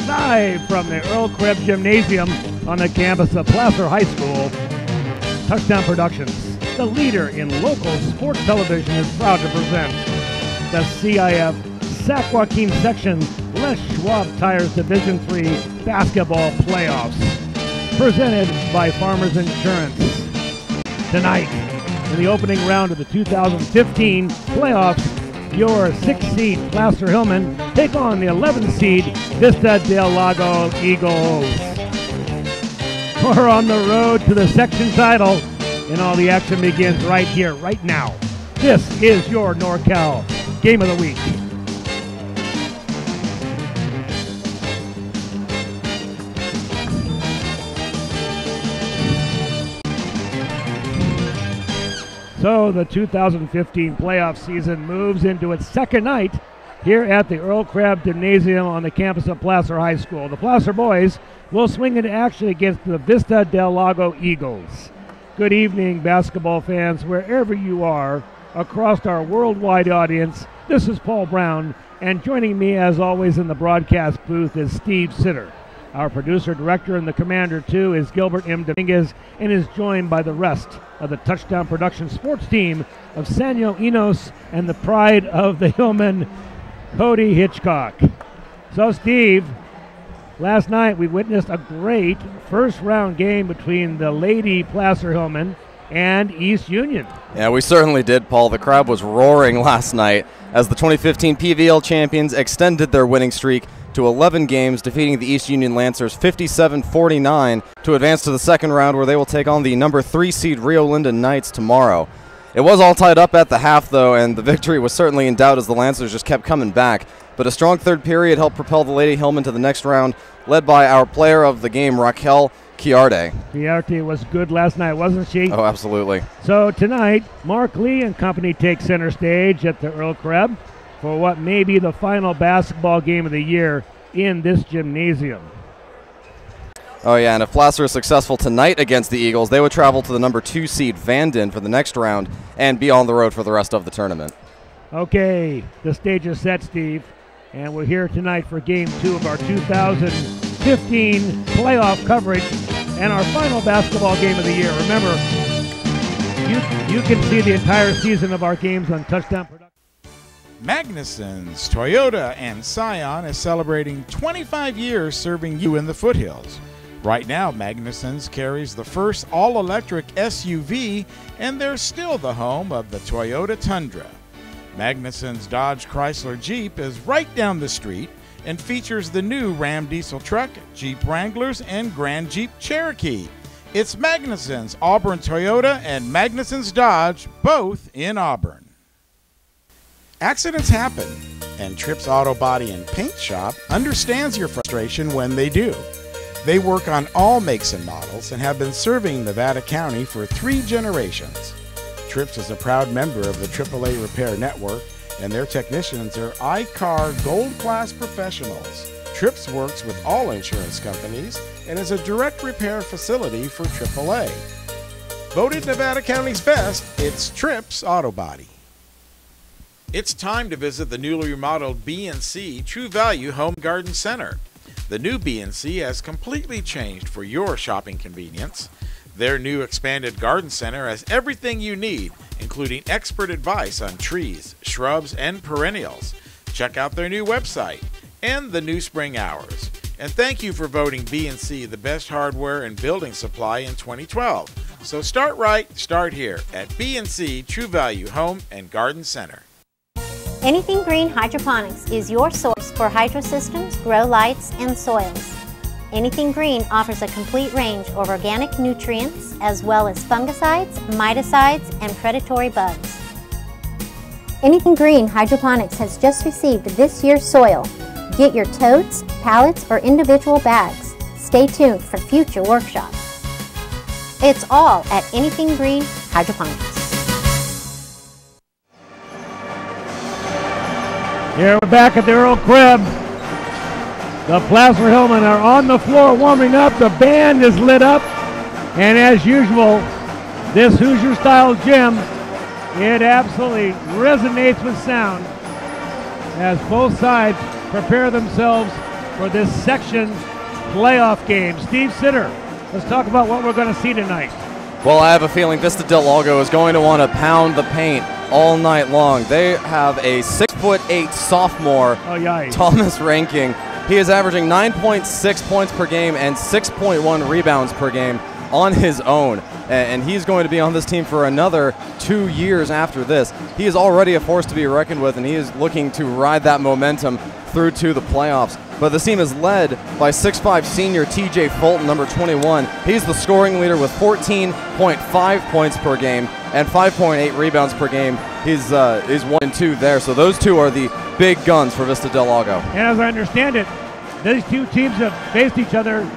live from the Earl Krebs Gymnasium on the campus of Placer High School. Touchdown Productions, the leader in local sports television, is proud to present the CIF Sac Joaquin Section Les Schwab Tires Division III Basketball Playoffs, presented by Farmers Insurance. Tonight, in the opening round of the 2015 playoffs, your 6th seed Placer Hillmen take on the 11th seed Vista del Lago Eagles. We're on the road to the section title, and all the action begins right here, right now. This is your NorCal Game of the Week. So the 2015 playoff season moves into its second night here at the Earl Krebs Gymnasium on the campus of Placer High School. The Placer boys will swing into action against the Vista del Lago Eagles. Good evening, basketball fans, wherever you are across our worldwide audience. This is Paul Brown, and joining me as always in the broadcast booth is Steve Sitter. Our producer, director, and the commander, too, is Gilbert M. Dominguez, and is joined by the rest of the Touchdown Production sports team of Sanyo Enos and the pride of the Hillmen, Cody Hitchcock. So, Steve, last night we witnessed a great first-round game between the Lady Placer Hillmen and East Union. Yeah, we certainly did, Paul. The crowd was roaring last night as the 2015 PVL champions extended their winning streak to 11 games, defeating the East Union Lancers 57-49 to advance to the second round, where they will take on the number 3 seed Rio Linda Knights tomorrow. It was all tied up at the half, though, and the victory was certainly in doubt as the Lancers just kept coming back. But a strong third period helped propel the Lady Hillmen to the next round, led by our player of the game, Raquel Chiarte. Chiarte was good last night, wasn't she? Oh, absolutely. So tonight, Mark Lee and company take center stage at the Earl Krebs for what may be the final basketball game of the year in this gymnasium. Oh yeah, and if Placer is successful tonight against the Eagles, they would travel to the number 2 seed Vanden for the next round and be on the road for the rest of the tournament. Okay, the stage is set, Steve, and we're here tonight for Game 2 of our 2015 playoff coverage and our final basketball game of the year. Remember, you can see the entire season of our games on Touchdown Production. Magnuson's Toyota and Scion is celebrating 25 years serving you in the foothills. Right now, Magnuson's carries the first all-electric SUV, and they're still the home of the Toyota Tundra. Magnuson's Dodge Chrysler Jeep is right down the street and features the new Ram diesel truck, Jeep Wranglers, and Grand Jeep Cherokee. It's Magnuson's Auburn Toyota and Magnuson's Dodge, both in Auburn. Accidents happen, and Trips Auto Body and Paint Shop understands your frustration when they do. They work on all makes and models and have been serving Nevada County for 3 generations. Trips is a proud member of the AAA Repair Network, and their technicians are iCar Gold Class professionals. Trips works with all insurance companies and is a direct repair facility for AAA. Voted Nevada County's best, it's Trips Auto Body. It's time to visit the newly remodeled B&C True Value Home Garden Center. The new B&C has completely changed for your shopping convenience. Their new expanded garden center has everything you need, including expert advice on trees, shrubs, and perennials. Check out their new website and the new spring hours. And thank you for voting B&C the best hardware and building supply in 2012. So start right, start here at B&C True Value Home and Garden Center. Anything Green Hydroponics is your source for hydro systems, grow lights, and soils. Anything Green offers a complete range of organic nutrients as well as fungicides, miticides, and predatory bugs. Anything Green Hydroponics has just received this year's soil. Get your totes, pallets, or individual bags. Stay tuned for future workshops. It's all at Anything Green Hydroponics. Here we're back at the Earl Krebs. The Placer Hillmen are on the floor warming up. The band is lit up. And as usual, this Hoosier-style gym, it absolutely resonates with sound as both sides prepare themselves for this section playoff game. Steve Sitter, let's talk about what we're going to see tonight. Well, I have a feeling Vista Del Lago is going to want to pound the paint all night long. They have a 6'8" sophomore, Thomas Ranking. He is averaging 9.6 points per game and 6.1 rebounds per game on his own. And he's going to be on this team for another 2 years after this. He is already a force to be reckoned with, and he is looking to ride that momentum through to the playoffs. But the team is led by 6'5" senior TJ Fulton, number 21. He's the scoring leader with 14.5 points per game and 5.8 rebounds per game. He's 1 and 2 there. So those two are the big guns for Vista Del Lago. And as I understand it, these two teams have faced each other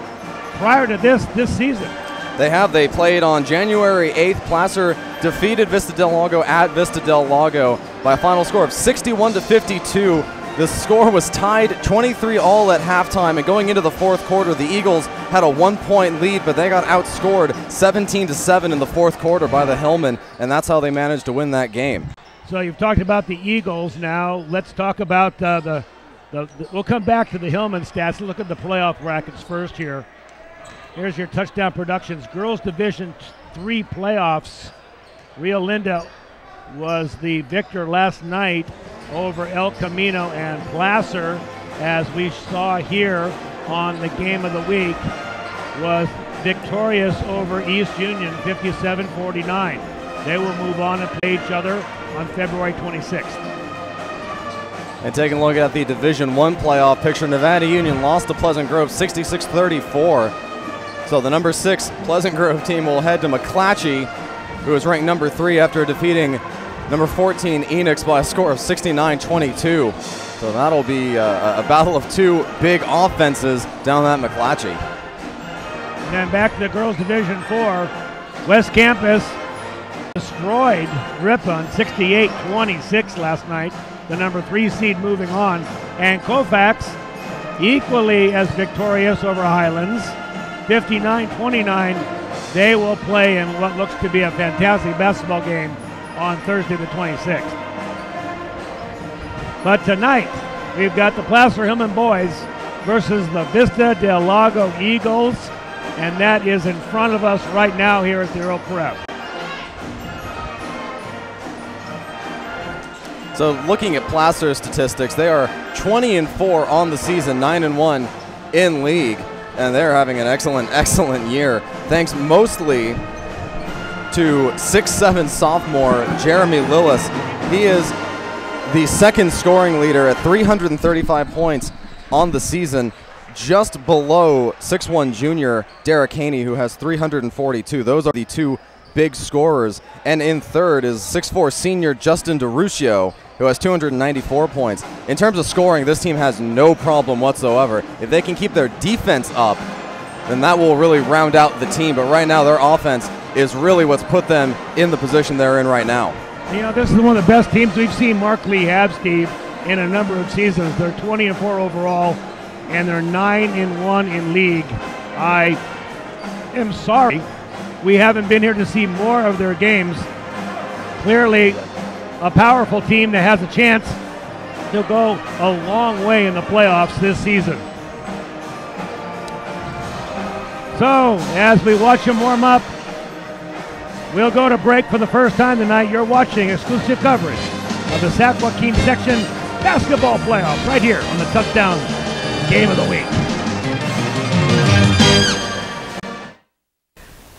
prior to this season. They played on January 8th. Placer defeated Vista Del Lago at Vista Del Lago by a final score of 61-52. The score was tied 23-all at halftime, and going into the fourth quarter, the Eagles had a 1-point lead, but they got outscored 17-7 in the fourth quarter by the Hillmen, and that's how they managed to win that game. So you've talked about the Eagles. Now let's talk about we'll come back to the Hillmen stats. Look at the playoff brackets first here. Here's your touchdown productions. Girls Division 3 playoffs. Rio Linda was the victor last night over El Camino, and Placer, as we saw here on the game of the week, was victorious over East Union 57-49. They will move on and play each other on February 26th. And taking a look at the Division 1 playoff picture, Nevada Union lost to Pleasant Grove 66-34. So the number 6 Pleasant Grove team will head to McClatchy, who is ranked number 3 after defeating number 14 Enix by a score of 69-22. So that'll be a battle of two big offenses down that McClatchy. And then back to the girls Division 4. West Campus destroyed Ripon 68-26 last night. The number 3 seed moving on. And Colfax equally as victorious over Highlands, 59-29. They will play in what looks to be a fantastic basketball game on Thursday the 26th. But tonight, we've got the Placer Hillmen boys versus the Vista Del Lago Eagles, and that is in front of us right now here at the Earl Prep. So looking at Placer's statistics, they are 20-4 on the season, 9-1 in league, and they're having an excellent year, thanks mostly to 6'7" sophomore Jeremy Lillis. He is the second scoring leader at 335 points on the season, just below 6'1" junior Derek Haney, who has 342. Those are the two big scorers. And in third is 6'4" senior Justin DeRuccio, who has 294 points. In terms of scoring, this team has no problem whatsoever. If they can keep their defense up, then that will really round out the team. But right now, their offense is really what's put them in the position they're in right now. You know, this is one of the best teams we've seen Mark Lee have, Steve, in a number of seasons. They're 20-4 overall, and they're 9-1 in league. I am sorry we haven't been here to see more of their games. Clearly, a powerful team that has a chance to go a long way in the playoffs this season. So, as we watch them warm up, we'll go to break for the first time tonight. You're watching exclusive coverage of the San Joaquin Section Basketball Playoffs right here on the Touchdown Game of the Week.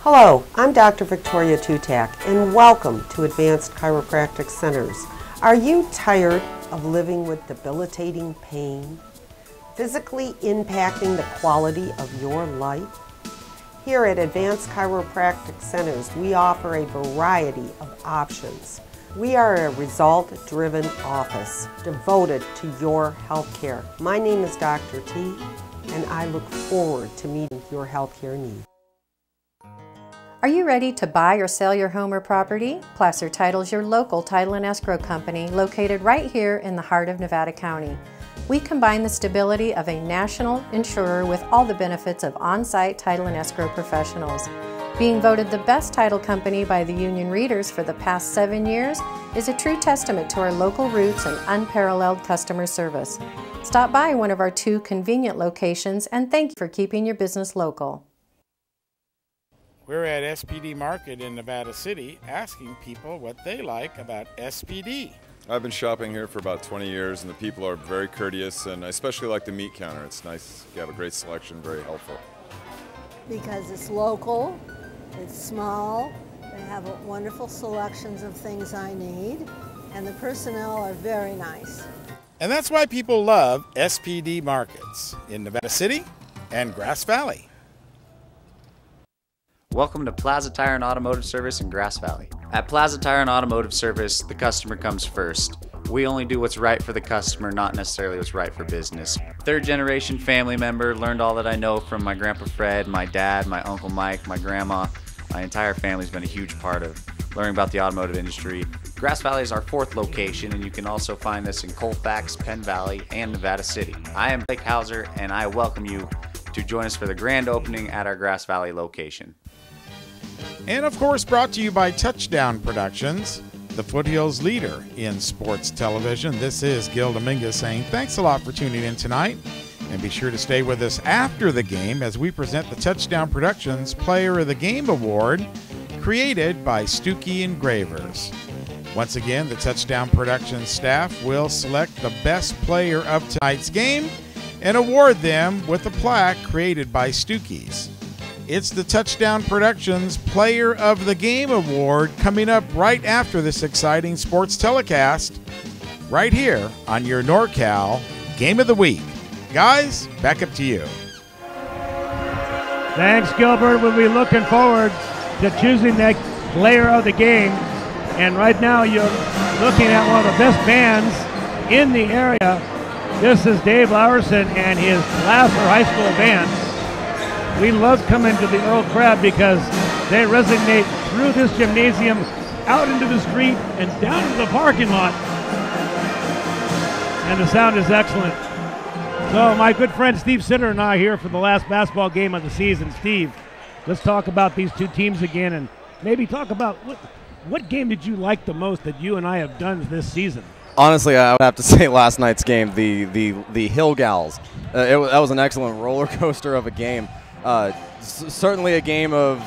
Hello, I'm Dr. Victoria Tutak, and welcome to Advanced Chiropractic Centers. Are you tired of living with debilitating pain, physically impacting the quality of your life? Here at Advanced Chiropractic Centers, we offer a variety of options. We are a result-driven office devoted to your health care. My name is Dr. T, and I look forward to meeting your health care needs. Are you ready to buy or sell your home or property? Placer Title is your local title and escrow company located right here in the heart of Nevada County. We combine the stability of a national insurer with all the benefits of on-site title and escrow professionals. Being voted the best title company by the union readers for the past 7 years is a true testament to our local roots and unparalleled customer service. Stop by one of our 2 convenient locations and thank you for keeping your business local. We're at SPD Market in Nevada City asking people what they like about SPD. I've been shopping here for about 20 years and the people are very courteous, and I especially like the meat counter. It's nice. You have a great selection, very helpful. Because it's local, it's small, they have wonderful selections of things I need, and the personnel are very nice. And that's why people love SPD Markets in Nevada City and Grass Valley. Welcome to Plaza Tire and Automotive Service in Grass Valley. At Plaza Tire and Automotive Service, the customer comes first. We only do what's right for the customer, not necessarily what's right for business. Third generation family member, learned all that I know from my Grandpa Fred, my dad, my Uncle Mike, my grandma. My entire family's been a huge part of learning about the automotive industry. Grass Valley is our 4th location, and you can also find us in Colfax, Penn Valley, and Nevada City. I am Blake Hauser, and I welcome you to join us for the grand opening at our Grass Valley location. And of course, brought to you by Touchdown Productions, the Foothills leader in sports television. This is Gil Dominguez saying thanks a lot for tuning in tonight. And be sure to stay with us after the game as we present the Touchdown Productions Player of the Game Award, created by Stuckey Engravers. Once again, the Touchdown Productions staff will select the best player of tonight's game and award them with a plaque created by Stuckey's. It's the Touchdown Productions Player of the Game Award coming up right after this exciting sports telecast, right here on your NorCal Game of the Week. Guys, back up to you. Thanks, Gilbert. We'll be looking forward to choosing that player of the game. And right now you're looking at one of the best bands in the area. This is Dave Laursen and his Placer High School band. We love coming to the Earl Crab because they resonate through this gymnasium, out into the street, and down to the parking lot. And the sound is excellent. So my good friend Steve Sitter and I are here for the last basketball game of the season. Steve, let's talk about these 2 teams again and maybe talk about what game did you like the most that you and I have done this season? Honestly, I would have to say last night's game, the Hill Gals. That was an excellent roller coaster of a game. Certainly a game of,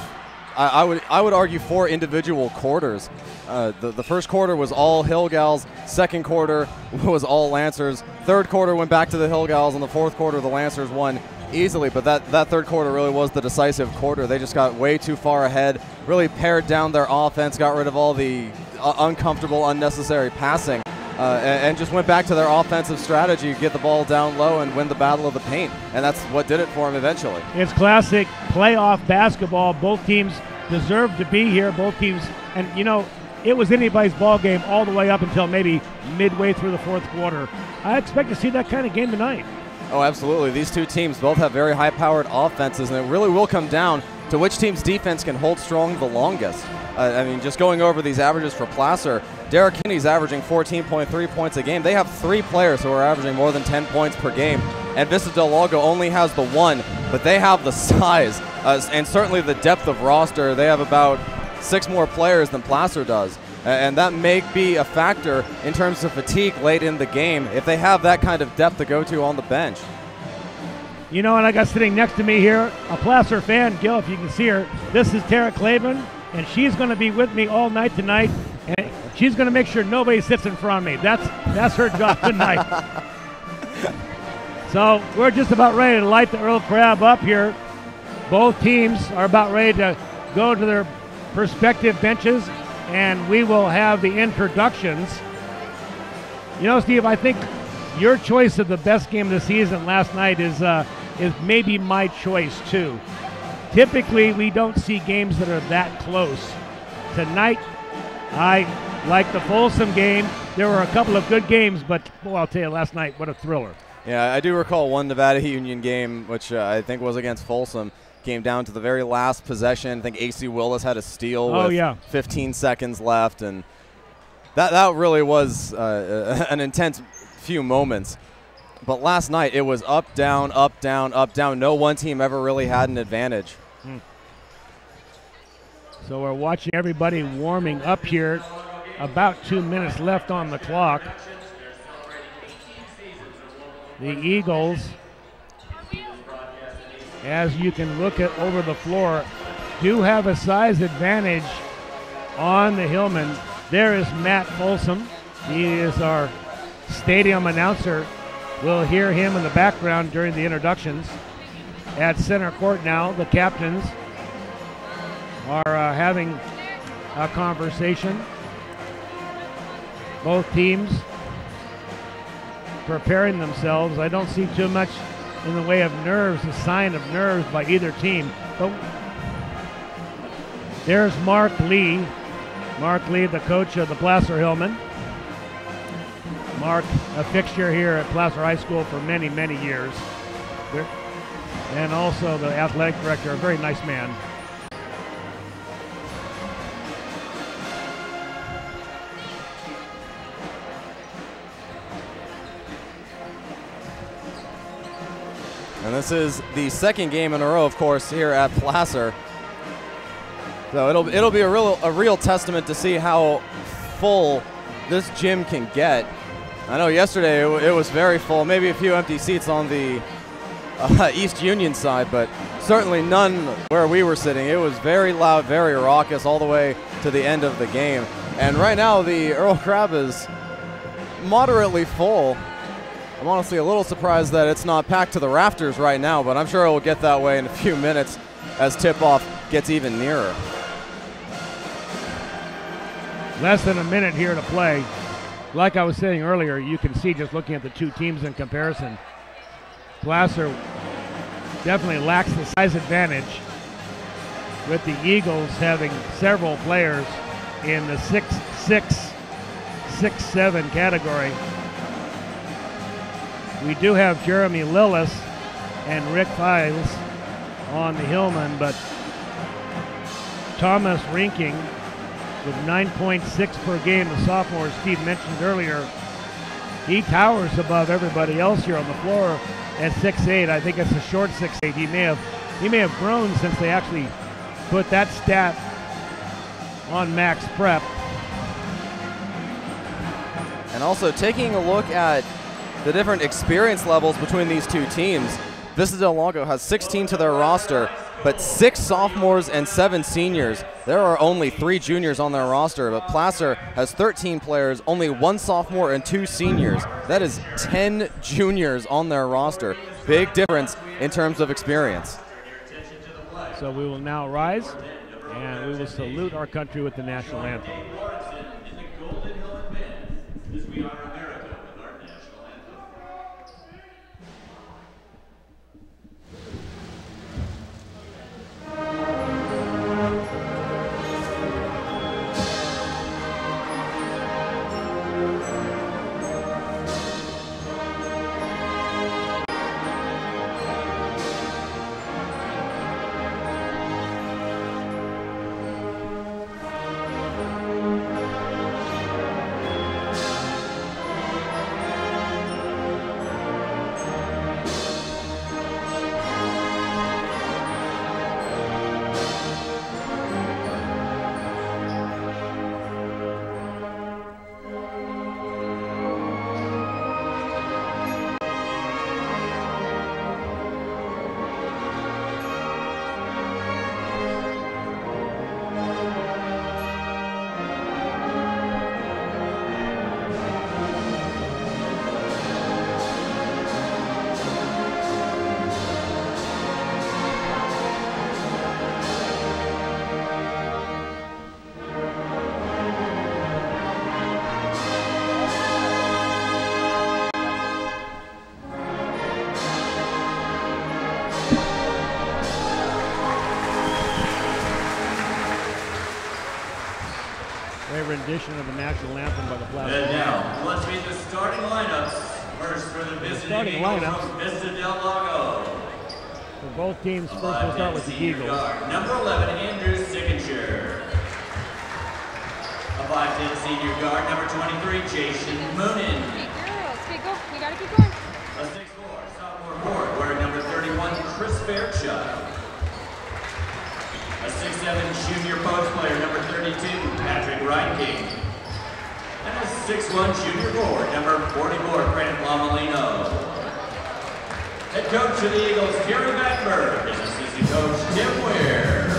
I would argue, 4 individual quarters. The first quarter was all Hill Gals. Second quarter was all Lancers. Third quarter went back to the Hill Gals, and the fourth quarter the Lancers won easily. But that third quarter really was the decisive quarter. They just got way too far ahead, really pared down their offense, got rid of all the uncomfortable, unnecessary passing. And just went back to their offensive strategy, get the ball down low and win the battle of the paint. And that's what did it for them eventually. It's classic playoff basketball. Both teams deserve to be here. Both teams, and you know, it was anybody's ball game all the way up until maybe midway through the fourth quarter. I expect to see that kind of game tonight. Oh, absolutely. These 2 teams both have very high-powered offenses, and it really will come down to which team's defense can hold strong the longest. I mean, just going over these averages for Placer, Derek Kinney's averaging 14.3 points a game. They have 3 players who are averaging more than 10 points per game. And Vista del Lago only has the 1, but they have the size and certainly the depth of roster. They have about 6 more players than Placer does. And that may be a factor in terms of fatigue late in the game if they have that kind of depth to go to on the bench. You know, and I got sitting next to me here, a Placer fan, Gil, if you can see her. This is Tara Clavin, and she's going to be with me all night tonight, and she's going to make sure nobody sits in front of me. That's her job tonight. So we're just about ready to light the Earl Crab up here. Both teams are about ready to go to their respective benches, and we will have the introductions. You know, Steve, I think your choice of the best game of the season last night is maybe my choice too. Typically, we don't see games that are that close. Tonight, I like the Folsom game. There were a couple of good games, but boy, I'll tell you, last night, what a thriller. Yeah, I do recall one Nevada Union game, which I think was against Folsom. Came down to the very last possession. I think A.C. Willis had a steal with 15 seconds left, and that really was an intense few moments. But last night it was up, down, up, down, up, down. No one team ever really had an advantage. So we're watching everybody warming up here. About 2 minutes left on the clock. The Eagles, as you can look at over the floor, do have a size advantage on the Hillmen. There is Matt Folsom. He is our stadium announcer. We'll hear him in the background during the introductions. At center court now, the captains are having a conversation. Both teams preparing themselves. I don't see too much in the way of nerves, a sign of nerves by either team. But there's Mark Lee. Mark Lee, the coach of the Placer Hillmen. Mark, a fixture here at Placer High School for many, many years. And also the athletic director, a very nice man. And this is the second game in a row, of course, here at Placer. So it'll be a real testament to see how full this gym can get. I know yesterday it was very full, maybe a few empty seats on the East Union side, but certainly none where we were sitting. It was very loud, very raucous all the way to the end of the game. And right now the Earl Crab is moderately full. I'm honestly a little surprised that it's not packed to the rafters right now, but I'm sure it will get that way in a few minutes as tip-off gets even nearer. Less than a minute here to play. Like I was saying earlier, you can see just looking at the two teams in comparison, Placer definitely lacks the size advantage, with the Eagles having several players in the 6'6", 6'7" category. We do have Jeremy Lillis and Rick Files on the Hillmen, but Thomas Rinking with 9.6 per game, the sophomore Steve mentioned earlier, he towers above everybody else here on the floor at 6'8". I think it's a short 6'8". He may have grown since they actually put that stat on Max Prep. And also taking a look at the different experience levels between these two teams, Vista del Lago has 16 to their roster, but 6 sophomores and 7 seniors. There are only 3 juniors on their roster, but Placer has 13 players, only 1 sophomore and 2 seniors. That is 10 juniors on their roster. Big difference in terms of experience. So we will now rise, and we will salute our country with the national anthem. Rendition of the national anthem by the Placer. And now, let's meet the starting lineups. First for the visiting Eagles from Vista del Lago. For both teams, first we'll start with the Eagles. Guard, number 11, Andrew Signature. A 5'10" senior guard, number 23, Jason Moonin. Okay, go. We gotta keep going. A 6'4" sophomore forward, wearing number 31, Chris Fairchild. A A 6'7" junior post player, number 32, Patrick Reinking. And a 6'1" junior forward, number 44, Brandon Lamalino. Head coach of the Eagles, Kerry Beckberg, and assistant coach, Tim Weir.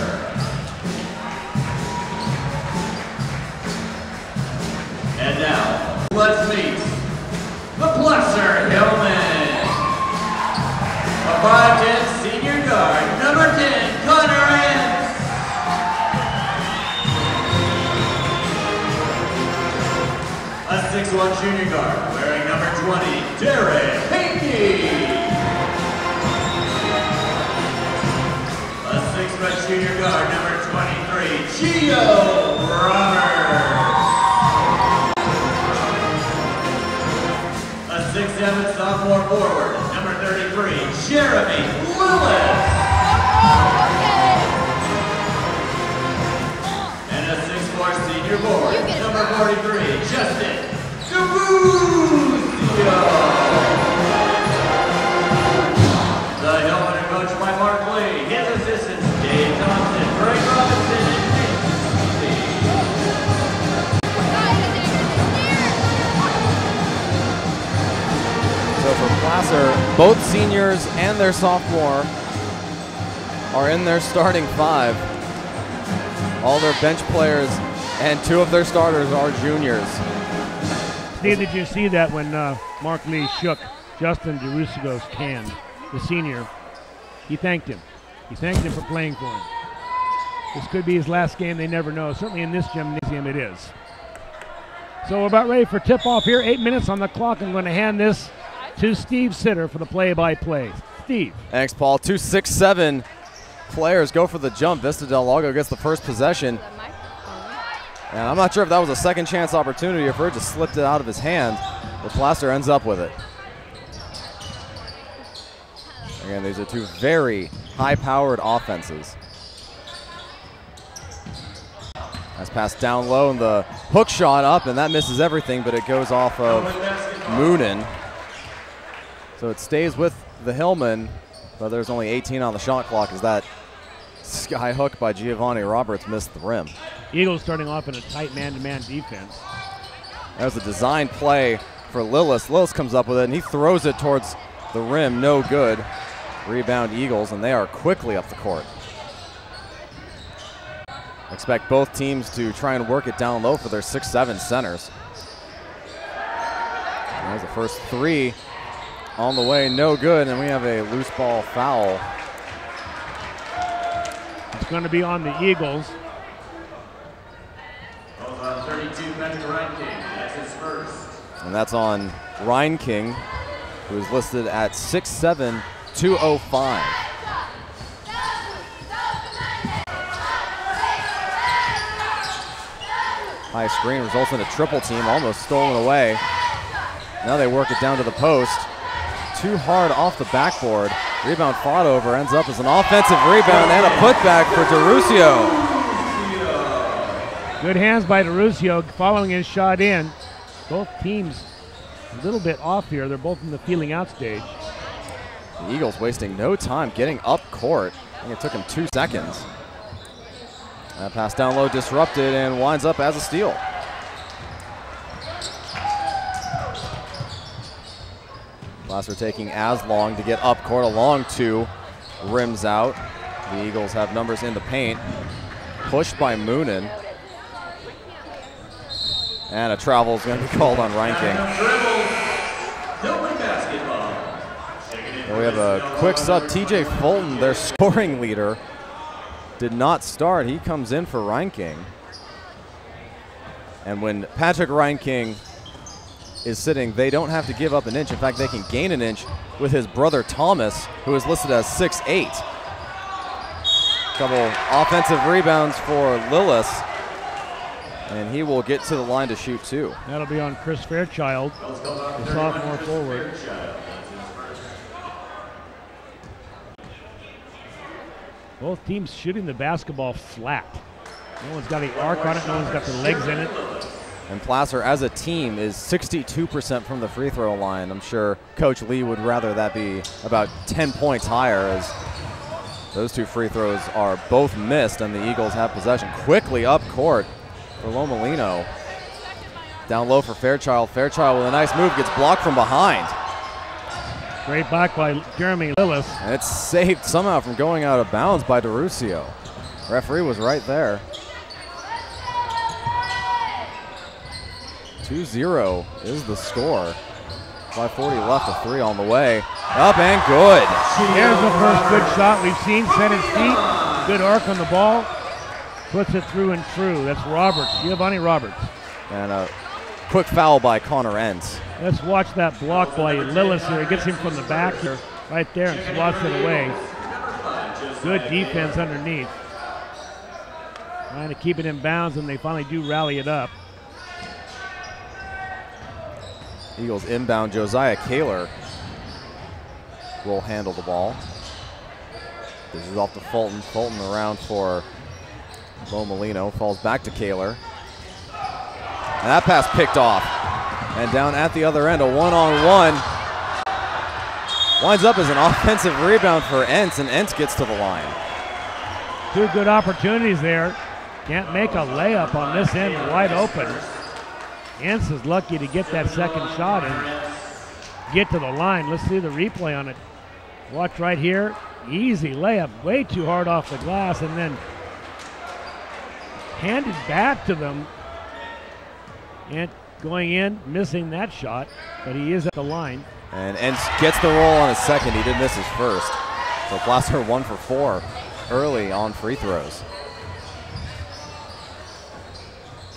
And now, let's meet the Placer Hillmen. A 5'10" senior guard, number 10, Connor Ince. A 6'1" junior guard, wearing number 20, Derek Pinckney. A 6' junior guard, number 23, Gio Roberts. A 6'7" sophomore forward, number 33, Jeremy Lewis. And a 6'4" senior forward, number 43, Justin Gabucio. The Hillmen are coached by Mark Lee, his assistants Dave Thompson, Greg Robinson, and Nick Lee. So for Placer, both seniors and their sophomore are in their starting five. All their bench players and two of their starters are juniors. Steve, did you see that when Mark Lee shook Justin DeRusso's hand, the senior? He thanked him. He thanked him for playing for him. This could be his last game, they never know. Certainly in this gymnasium it is. So we're about ready for tip-off here. 8 minutes on the clock. I'm going to hand this to Steve Sitter for the play-by-play. Steve. Thanks, Paul. 2 6'7" players go for the jump. Vista Del Lago gets the first possession. And I'm not sure if that was a second chance opportunity or if Bird just slipped it out of his hand, but Placer ends up with it. Again, these are two very high-powered offenses. That's passed down low, and the hook shot up, and that misses everything, but it goes off of Moonen. So it stays with the Hillmen, but there's only 18 on the shot clock as that sky hook by Giovanni Roberts missed the rim. Eagles starting off in a tight man-to-man defense. That was a design play for Lillis. Lillis comes up with it, and he throws it towards the rim. No good. Rebound Eagles, and they are quickly up the court. Expect both teams to try and work it down low for their 6'7" centers. There's the first three on the way, no good, and we have a loose ball foul. It's going to be on the Eagles. 32, Patrick Reinking, that's his first. And that's on Reinking, who is listed at 6'7", 205. High screen results in a triple team, almost stolen away. Now they work it down to the post. Too hard off the backboard. Rebound fought over, ends up as an offensive rebound and a putback for DeRusio. Good hands by DeRusio following his shot in. Both teams a little bit off here. They're both in the feeling out stage. The Eagles wasting no time getting up court. I think it took him 2 seconds. That pass down low disrupted and winds up as a steal. Placer taking as long to get up court, a long two, rims out. The Eagles have numbers in the paint. Pushed by Moonen. And a travel is going to be called on Reinking. We have a quick sub. TJ Fulton, their scoring leader, did not start. He comes in for Reinking. And when Patrick Reinking is sitting, they don't have to give up an inch. In fact, they can gain an inch with his brother Thomas, who is listed as 6'8". Couple offensive rebounds for Lillis, and he will get to the line to shoot two. That'll be on Chris Fairchild, the sophomore forward. Both teams shooting the basketball flat. No one's got the arc on it, no one's got the legs in it. And Placer, as a team, is 62% from the free throw line. I'm sure Coach Lee would rather that be about 10 points higher, as Those two free throws are both missed, and the Eagles have possession. Quickly up court for Lomolino. Down low for Fairchild. Fairchild with a nice move, gets blocked from behind. Great block by Jeremy Lillis. And it's saved somehow from going out of bounds by DeRusio. Referee was right there. 2-0 is the score. 5:40 left, a three on the way. Up and good. There's the first good shot we've seen. Set his feet. Good arc on the ball. Puts it through and through. That's Roberts, Giovanni Roberts. And a quick foul by Connor Entz. Let's watch that block by Lillis here. He gets him from the back here, right there, and swats it away. Good defense underneath. Trying to keep it in bounds, and they finally do rally it up. Eagles inbound. Josiah Kaler will handle the ball. This is off to Fulton. Fulton around for Lomolino. Falls back to Kaler. And that pass picked off. And down at the other end, a one-on-one. Winds up as an offensive rebound for Entz, and Entz gets to the line. Two good opportunities there. Can't make a layup on this end, wide open. Entz is lucky to get that second shot and get to the line. Let's see the replay on it. Watch right here. Easy layup, way too hard off the glass, and then handed back to them. And going in, missing that shot, but he is at the line. And Entz gets the roll on his second. He did miss his first. So Placer 1 for 4 early on free throws.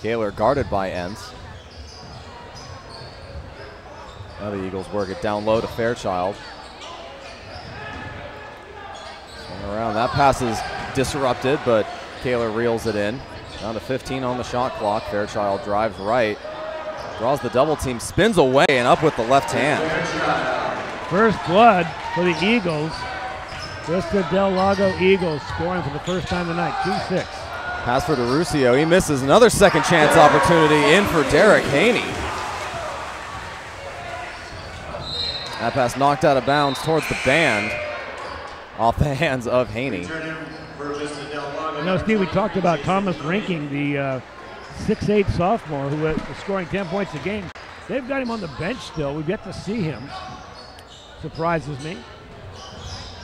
Kaler guarded by Entz. Now the Eagles work it down low to Fairchild. Swing around. That pass is disrupted, but Kaler reels it in. Down to 15 on the shot clock. Fairchild drives right. Draws the double team, spins away, and up with the left hand. First blood for the Eagles. Vista Del Lago Eagles scoring for the first time tonight, 2-6. Pass for DeRusio. He misses another second chance opportunity in for Derek Haney. That pass knocked out of bounds towards the band off the hands of Haney. You know, Steve, we talked about Thomas Rinking, the 6'8 sophomore who was scoring 10 points a game. They've got him on the bench still. We've yet to see him. Surprises me.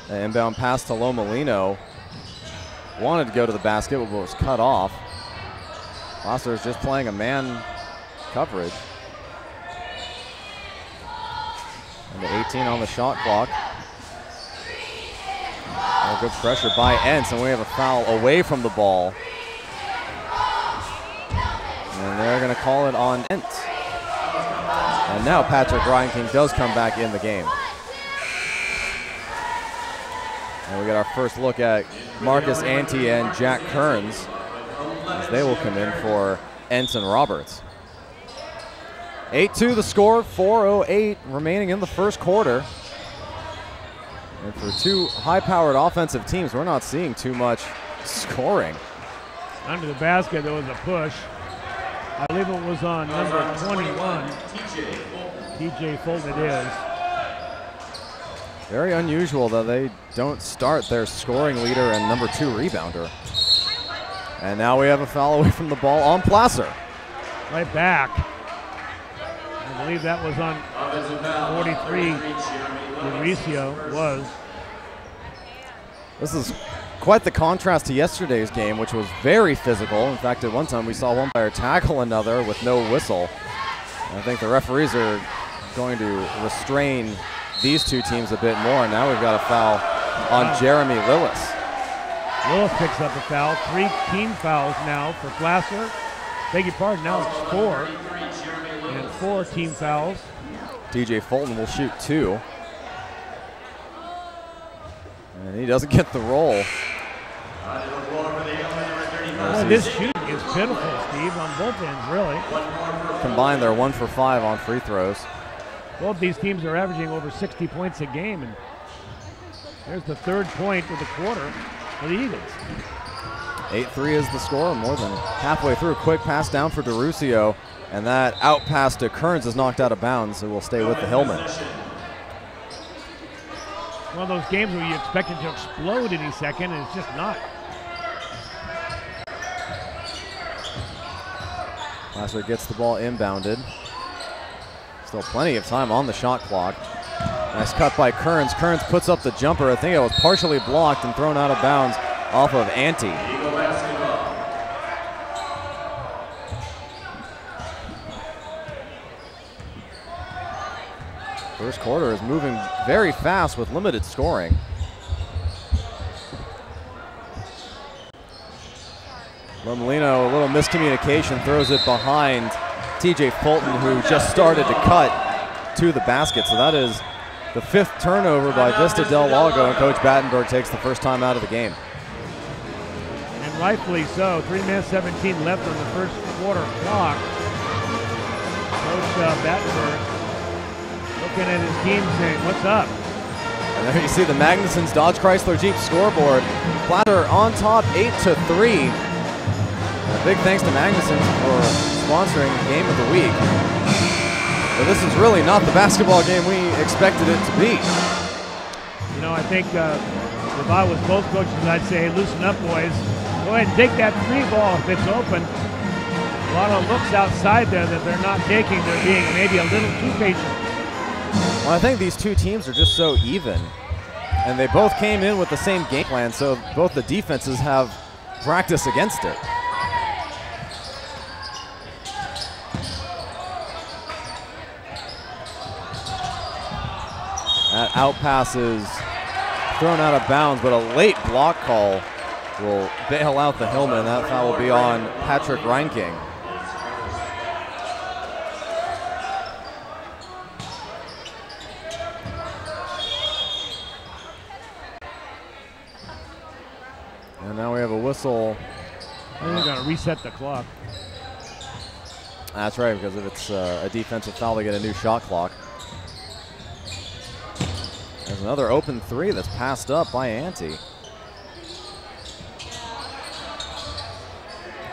An inbound pass to Lomolino. Wanted to go to the basket, but was cut off. Placer is just playing a man coverage. And the 18 on the shot clock. Oh, good pressure by Entz, and we have a foul away from the ball. And they're going to call it on Entz. And now Patrick Reinking does come back in the game. And we get our first look at Marcus Ante and Jack Kearns as they will come in for Entz and Roberts. 8-2 the score, 4:08 remaining in the first quarter. And for two high-powered offensive teams, we're not seeing too much scoring. Under the basket, there was a push. I believe it was on number 21. TJ Fulton it is. Very unusual that they don't start their scoring leader and number 2 rebounder. And now we have a foul away from the ball on Placer. Right back. I believe that was on 43. Mauricio was. This is quite the contrast to yesterday's game, which was very physical. In fact, at one time we saw one player tackle another with no whistle. And I think the referees are going to restrain these two teams a bit more. Now we've got a foul on Jeremy Lillis. Lillis picks up a foul. 3 team fouls now for Placer. Beg your pardon, now it's 4. And 4 team fouls. TJ Fulton will shoot 2. And he doesn't get the roll. This shooting is pitiful, Steve, on both ends, really. Combined, they're 1 for 5 on free throws. Both these teams are averaging over 60 points a game, and there's the 3rd point of the quarter for the Eagles. 8-3 is the score, more than halfway through. Quick pass down for DeRusio, and that out pass to Kearns is knocked out of bounds. It will stay with the Hillmen. one of those games where you expect it to explode any second, and it's just not. Placer gets the ball inbounded. Still plenty of time on the shot clock. Nice cut by Kearns. Kearns puts up the jumper. I think it was partially blocked and thrown out of bounds off of Ante. First quarter is moving very fast with limited scoring. Lomolino, a little miscommunication, throws it behind TJ Fulton, who just started to cut to the basket. So that is the 5th turnover by Vista del Lago, and Coach Battenberg takes the first time out of the game. And rightfully so. 3 minutes 17 left on the first quarter clock. Coach Battenberg looking at his team saying, what's up? And there you see the Magnuson's Dodge Chrysler Jeep scoreboard. Placer on top 8-3. And a big thanks to Magnuson for sponsoring the Game of the Week. But this is really not the basketball game we expected it to be. You know, I think if I was both coaches, I'd say, hey, loosen up, boys. Go ahead and take that 3 ball if it's open. A lot of looks outside there that they're not taking. They're being maybe a little too patient. Well, I think these two teams are just so even. And they both came in with the same game plan, so both the defenses have practice against it. That out pass is thrown out of bounds, but a late block call will bail out the Hillmen. That foul will be on Patrick Reinking. And now we have a whistle. They're going to reset the clock. That's right, because if it's a defensive foul, they get a new shot clock. There's another open 3 that's passed up by Ante.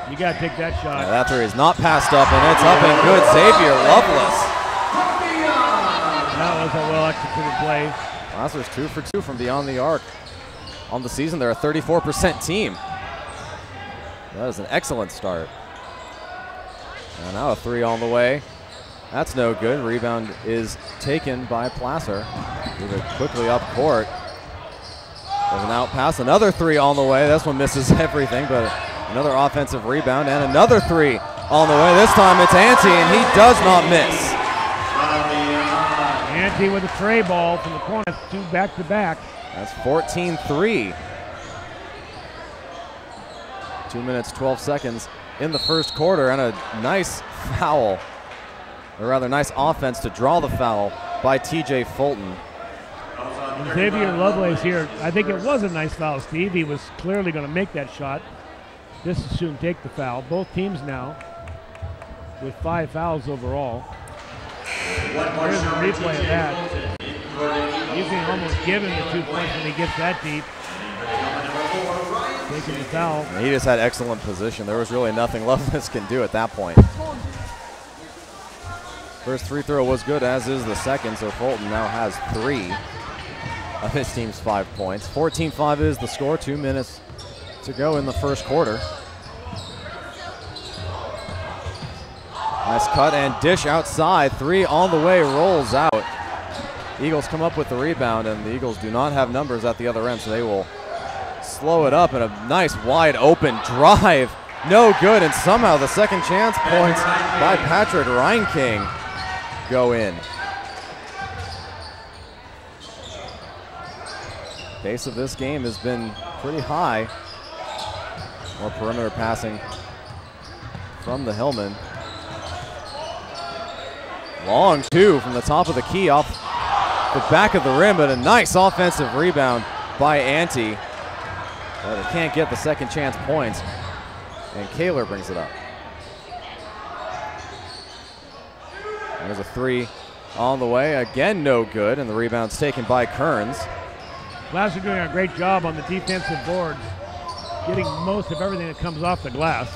You got to take that shot. Yeah, that 3 is not passed up, and it's up and good. Xavier Lovelace. That was a well-executed play. Placer's 2 for 2 from beyond the arc. On the season, they're a 34% team. That is an excellent start. And now a 3 on the way. That's no good. Rebound is taken by Placer. Move it quickly up court. There's an out pass. Another 3 on the way. This one misses everything, but another offensive rebound and another 3 on the way. This time it's Ante, and he does not miss. Ante with a tray ball from the corner. 2 back-to-back. That's 14-3. 2 minutes, 12 seconds in the first quarter, and a nice foul. A rather nice offense to draw the foul by TJ Fulton. And Xavier Lovelace here, I think it was a nice foul, Steve. He was clearly going to make that shot. Just as soon take the foul. Both teams now with 5 fouls overall. Here's a replay of that. You can almost give him the 2 points when he gets that deep. Taking the foul. He just had excellent position. There was really nothing Lovelace can do at that point. First free throw was good, as is the second, so Fulton now has 3 of his team's 5 points. 14-5 is the score, 2 minutes to go in the first quarter. Nice cut and dish outside. 3 on the way, rolls out. Eagles come up with the rebound, and the Eagles do not have numbers at the other end, so they will slow it up, and a nice wide open drive. No good, and somehow the second chance points by Patrick Reinking go in. Pace of this game has been pretty high. More perimeter passing from the Hillmen. Long 2 from the top of the key off the back of the rim, but a nice offensive rebound by Ante. But it can't get the second chance points, and Kaler brings it up. There's a 3 on the way, again no good, and the rebound's taken by Kearns. Placer doing a great job on the defensive boards, getting most of everything that comes off the glass.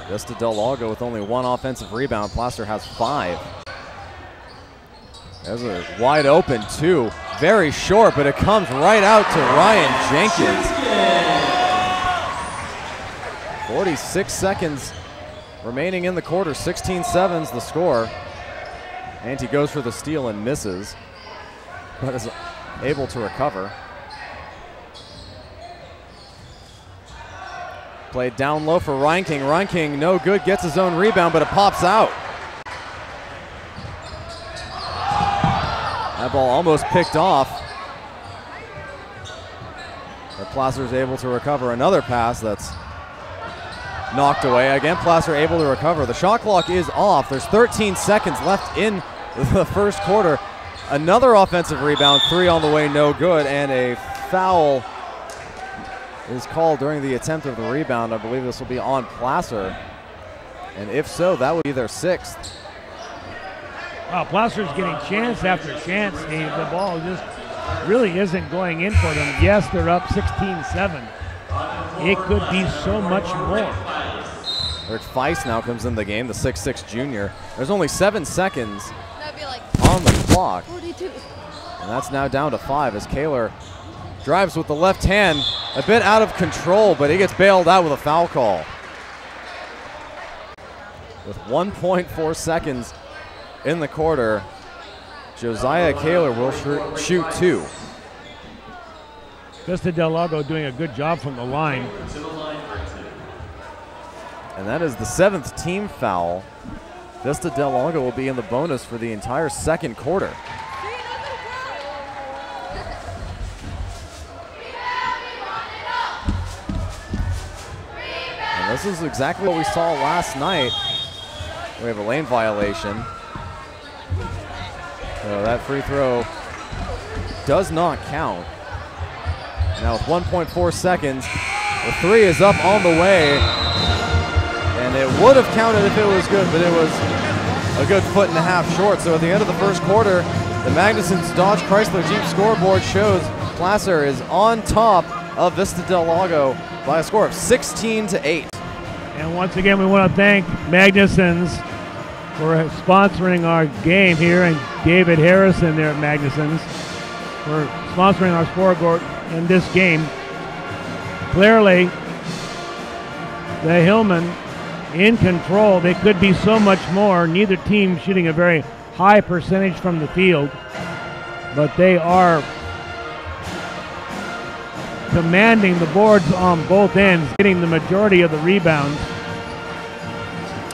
Vista del Lago with only 1 offensive rebound. Placer has 5. There's a wide open 2 very short, but it comes right out to Ryan Jenkins. 46 seconds remaining in the quarter, 16-7's the score. And he goes for the steal and misses, but is able to recover. Played down low for Reinking. Reinking, no good, gets his own rebound, but it pops out. That ball almost picked off. But Placer's able to recover another pass that's knocked away. Again, Placer able to recover. The shot clock is off. There's 13 seconds left in the first quarter. Another offensive rebound, 3 on the way, no good, and a foul is called during the attempt of the rebound. I believe this will be on Placer, and if so, that would be their 6th. Wow, Placer's getting chance after chance, Steve. The ball just really isn't going in for them. Yes, they're up 16-7. It could be so much more. Rick Feist now comes in the game, the 6'6 junior. There's only 7 seconds on the clock. 42. And that's now down to 5 as Kaler drives with the left hand, a bit out of control, but he gets bailed out with a foul call. With 1.4 seconds in the quarter, Josiah Kaler will shoot 2. Vista del Lago doing a good job from the line. And that is the 7th team foul. Vista del Lago will be in the bonus for the entire second quarter. And this is exactly what we saw last night. We have a lane violation. So that free throw does not count. Now with 1.4 seconds, the 3 is up on the way. And it would have counted if it was good, but it was a good 1.5 feet short. So at the end of the first quarter, the Magnuson's Dodge Chrysler Jeep scoreboard shows Placer is on top of Vista del Lago by a score of 16-8. And once again, we want to thank Magnuson's for sponsoring our game here, and David Harrison there at Magnuson's for sponsoring our scoreboard in this game. Clearly, the Hillmen in control. They could be so much more. Neither team shooting a very high percentage from the field, but they are commanding the boards on both ends, getting the majority of the rebounds.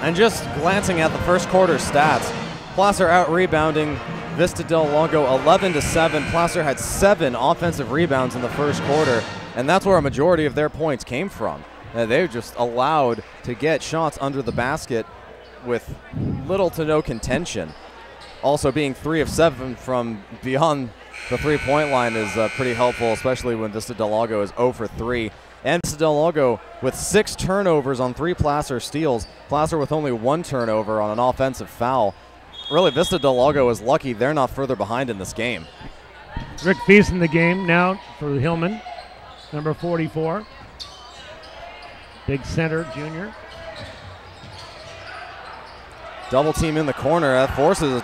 And just glancing at the first quarter stats, Placer out rebounding Vista del Lago 11-7. Placer had 7 offensive rebounds in the first quarter, and that's where a majority of their points came from. They were just allowed to get shots under the basket with little to no contention. Also, being 3 of 7 from beyond the three-point line is pretty helpful, especially when Vista del Lago is 0 for 3. And Vista del Lago with 6 turnovers on 3 Placer steals. Placer with only 1 turnover on an offensive foul. Really, Vista del Lago is lucky they're not further behind in this game. Rick Feast in the game now for the Hillmen, number 44. Big center, junior. Double team in the corner. That forces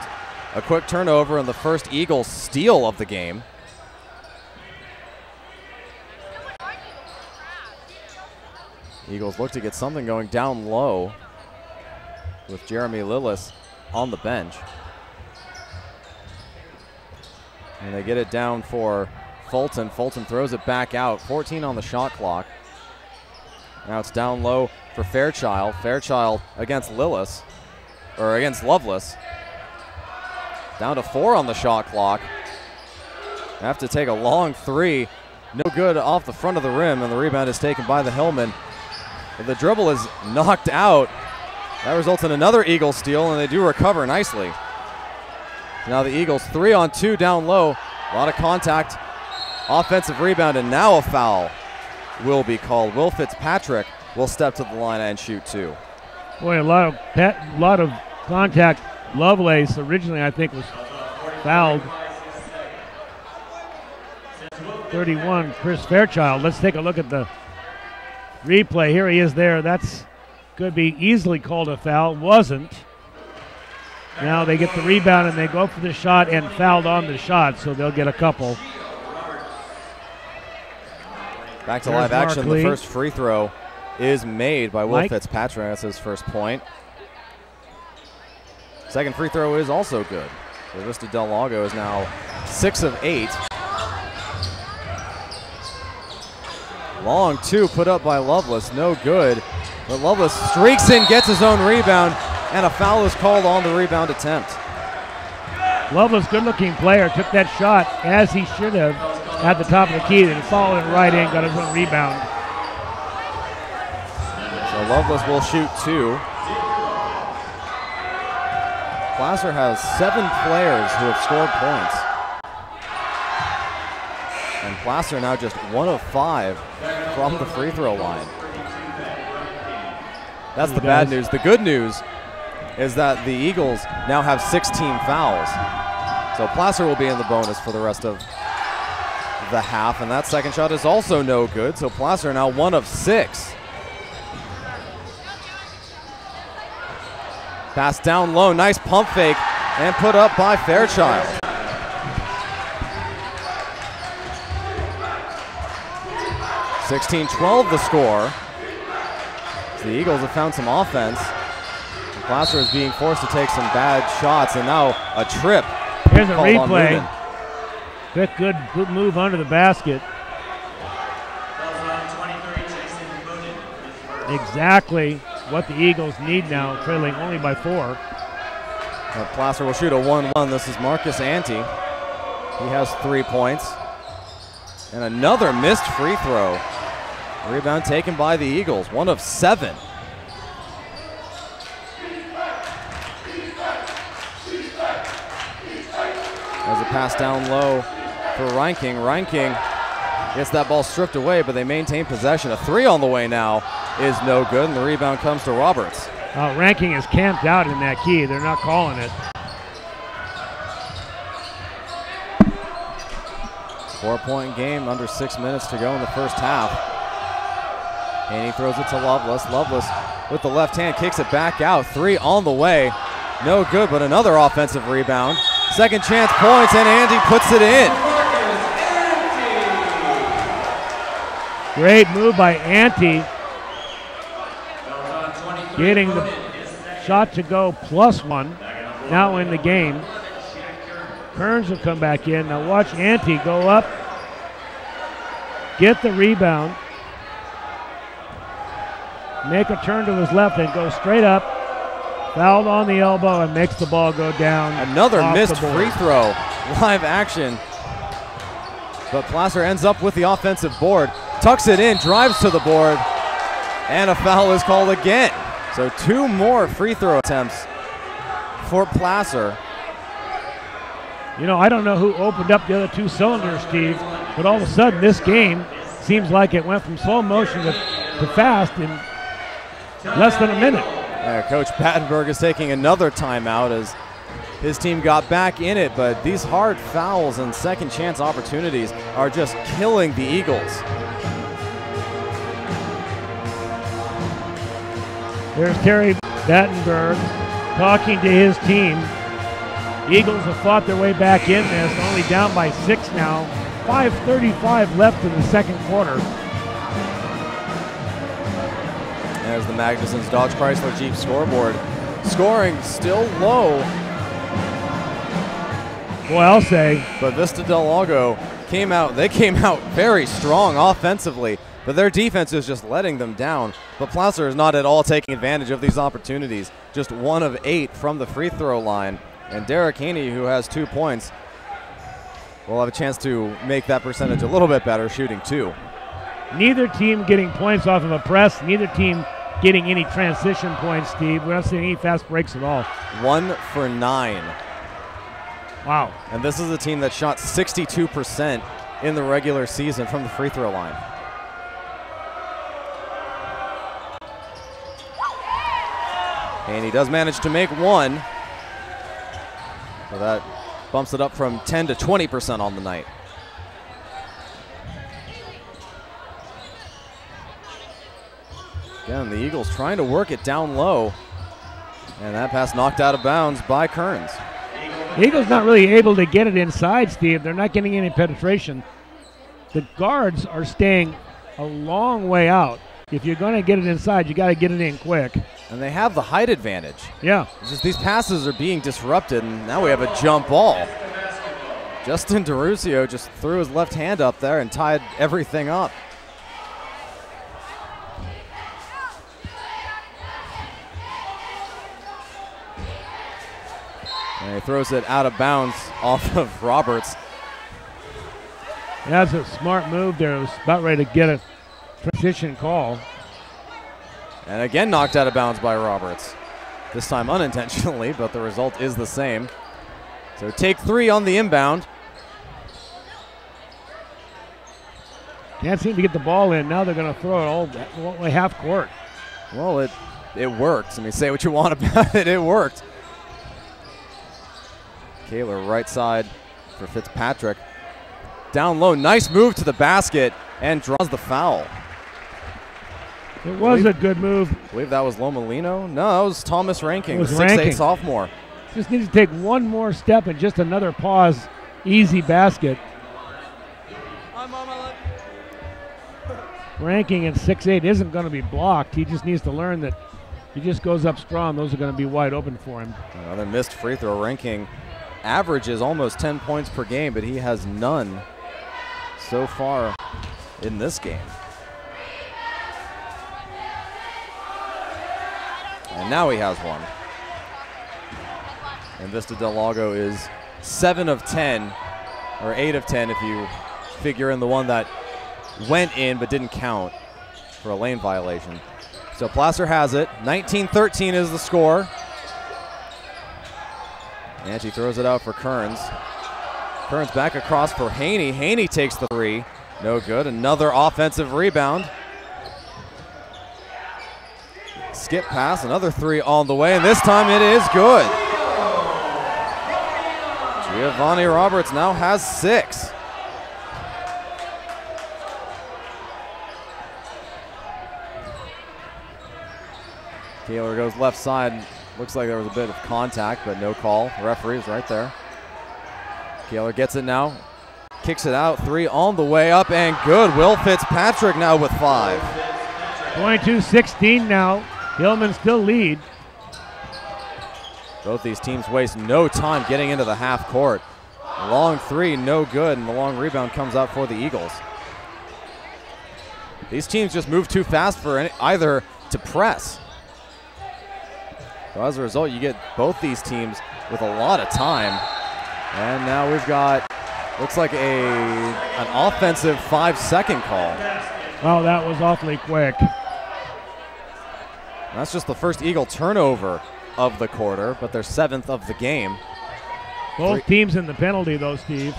a quick turnover and the first Eagles steal of the game. Eagles look to get something going down low with Jeremy Lillis on the bench. And they get it down for Fulton. Fulton throws it back out. 14 on the shot clock. Now it's down low for Fairchild. Fairchild against Lillis, or against Lovelace. Down to 4 on the shot clock. Have to take a long 3. No good off the front of the rim, and the rebound is taken by the Hillmen. The dribble is knocked out. That results in another Eagle steal, and they do recover nicely. Now the Eagles 3-on-2 down low. A lot of contact. Offensive rebound, and now a foul will be called. Will Fitzpatrick will step to the line and shoot 2. Boy, a lot of contact. Lovelace originally, I think, was fouled. 31, Chris Fairchild. Let's take a look at the replay. Here he is there. That's could be easily called a foul. Wasn't. Now they get the rebound and they go for the shot and fouled on the shot, so they'll get a couple. Back to live action. The first free throw is made by Will Fitzpatrick. That's his first point. Second free throw is also good. So Vista Del Lago is now 6 of 8. Long two put up by Lovelace, no good. But Lovelace streaks in, gets his own rebound, and a foul is called on the rebound attempt. Lovelace, good-looking player, took that shot as he should have at the top of the key, then followed it right in, got his own rebound. So Lovelace will shoot 2. Placer has 7 players who have scored points. And Placer now just 1 of 5 from the free throw line. That's the bad news. The good news is that the Eagles now have 16 fouls. So Placer will be in the bonus for the rest of the half, and that second shot is also no good. So Placer now 1 of 6. Pass down low, nice pump fake, and put up by Fairchild. 16-12 the score. The Eagles have found some offense. Placer is being forced to take some bad shots, and now a trip. Here's a replay. Good move under the basket. Exactly what the Eagles need now, trailing only by 4. Placer will shoot a 1-1. This is Marcus Ante. He has 3 points. And another missed free throw. Rebound taken by the Eagles, 1 of 7. There's a pass down low for Reinking. Reinking gets that ball stripped away, but they maintain possession. A 3 on the way now is no good, and the rebound comes to Roberts. Ranking is camped out in that key. They're not calling it. 4-point game, under 6 minutes to go in the first half. Haney throws it to Lovelace. Lovelace with the left hand kicks it back out. 3 on the way. No good, but another offensive rebound. Second chance points, and Andy puts it in. Great move by Ante. Getting the shot to go +1. Now in the game. Kearns will come back in. Now watch Ante go up. Get the rebound. Make a turn to his left and go straight up. Fouled on the elbow and makes the ball go down. Another missed free throw. Live action. But Placer ends up with the offensive board. Tucks it in, drives to the board. And a foul is called again. So 2 more free throw attempts for Placer. You know, I don't know who opened up the other 2 cylinders, Steve, but all of a sudden this game seems like it went from slow motion to fast in less than a minute. Coach Battenberg is taking another timeout as his team got back in it, but these hard fouls and second chance opportunities are just killing the Eagles. There's Terry Battenberg talking to his team. Eagles have fought their way back in this, only down by 6 now. 5:35 left in the second quarter. There's the Magnuson's Dodge Chrysler Jeep scoreboard. Scoring still low. Boy, I'll say. But Vista Del Lago came out very strong offensively, but their defense is just letting them down. But Placer is not at all taking advantage of these opportunities. Just 1 of 8 from the free throw line. And Derek Haney, who has 2 points, will have a chance to make that percentage a little bit better, shooting 2. Neither team getting points off of a press, neither team getting any transition points, Steve. We're not seeing any fast breaks at all. 1 for 9. Wow. And this is a team that shot 62% in the regular season from the free throw line. And he does manage to make 1. So that bumps it up from 10 to 20% on the night. Again, the Eagles trying to work it down low. And that pass knocked out of bounds by Kearns. Eagles not really able to get it inside, Steve. They're not getting any penetration. The guards are staying a long way out. If you're going to get it inside, you got to get it in quick. And they have the height advantage. Yeah. It's just these passes are being disrupted, and now we have a jump ball. Justin DeRusio just threw his left hand up there and tied everything up. And he throws it out of bounds off of Roberts. That's a smart move there. It was about ready to get a transition call. And again knocked out of bounds by Roberts. This time unintentionally, but the result is the same. So take 3 on the inbound. Can't seem to get the ball in. Now they're going to throw it all the way half court. Well, it worked. I mean, say what you want about it. It worked. Kaler right side for Fitzpatrick. Down low, nice move to the basket and draws the foul. It was a good move. I believe that was Lomolino. No, that was Thomas Ranking, the 6'8 sophomore. Just needs to take one more step and just another pause. Easy basket. Ranking at 6'8 isn't going to be blocked. He just needs to learn that he just goes up strong. Those are going to be wide open for him. Another missed free throw. Ranking averages almost 10 points per game, but he has none so far in this game. And now he has one. And Vista del Lago is 7 of 10, or 8 of 10 if you figure in the one that went in but didn't count for a lane violation. So Placer has it. 19-13 is the score. And she throws it out for Kearns. Kearns back across for Haney. Haney takes the 3. No good. Another offensive rebound. Skip pass, another 3 on the way, and this time it is good. Giovanni Roberts now has 6. Kaler goes left side. Looks like there was a bit of contact, but no call. The referee is right there. Kaler gets it now. Kicks it out. 3 on the way up and good. Will Fitzpatrick now with 5. 22-16 now. Hillmen still lead. Both these teams waste no time getting into the half court. Long 3, no good, and the long rebound comes out for the Eagles. These teams just move too fast for either to press. So as a result, you get both these teams with a lot of time. And now we've got, looks like an offensive 5-second call. Oh, that was awfully quick. That's just the first Eagle turnover of the quarter, but their 7th of the game. Both teams in the penalty, though, Steve.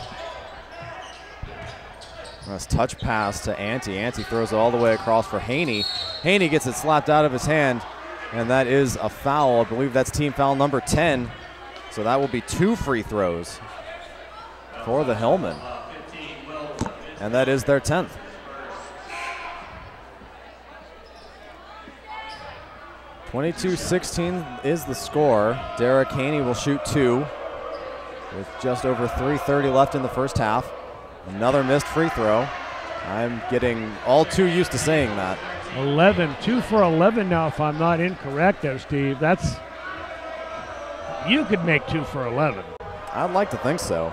Nice touch pass to Ante. Ante throws it all the way across for Haney. Haney gets it slapped out of his hand, and that is a foul. I believe that's team foul number 10. So that will be 2 free throws for the Hillmen. And that is their 10th. (22-16) is the score. Derek Haney will shoot 2 with just over 3:30 left in the first half. Another missed free throw. I'm getting all too used to saying that. 2 for 11 now, if I'm not incorrect there, Steve. That's, you could make 2 for 11. I'd like to think so.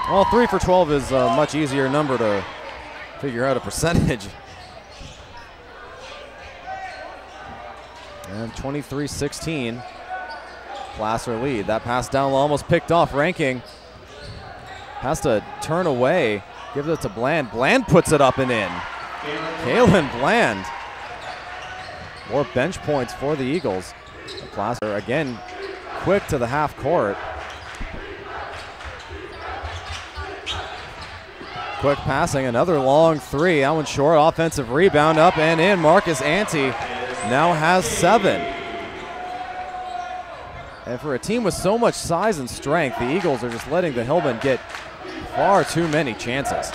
Well, 3 for 12 is a much easier number to figure out a percentage. And 23-16, Placer lead. That pass down low almost picked off. Ranking has to turn away, gives it to Bland. Bland puts it up and in. Kalen Bland. More bench points for the Eagles. Placer again quick to the half court. Quick passing, another long 3. That one short, offensive rebound up and in. Marcus Ante now has 7. And for a team with so much size and strength, the Eagles are just letting the Hillmen get far too many chances.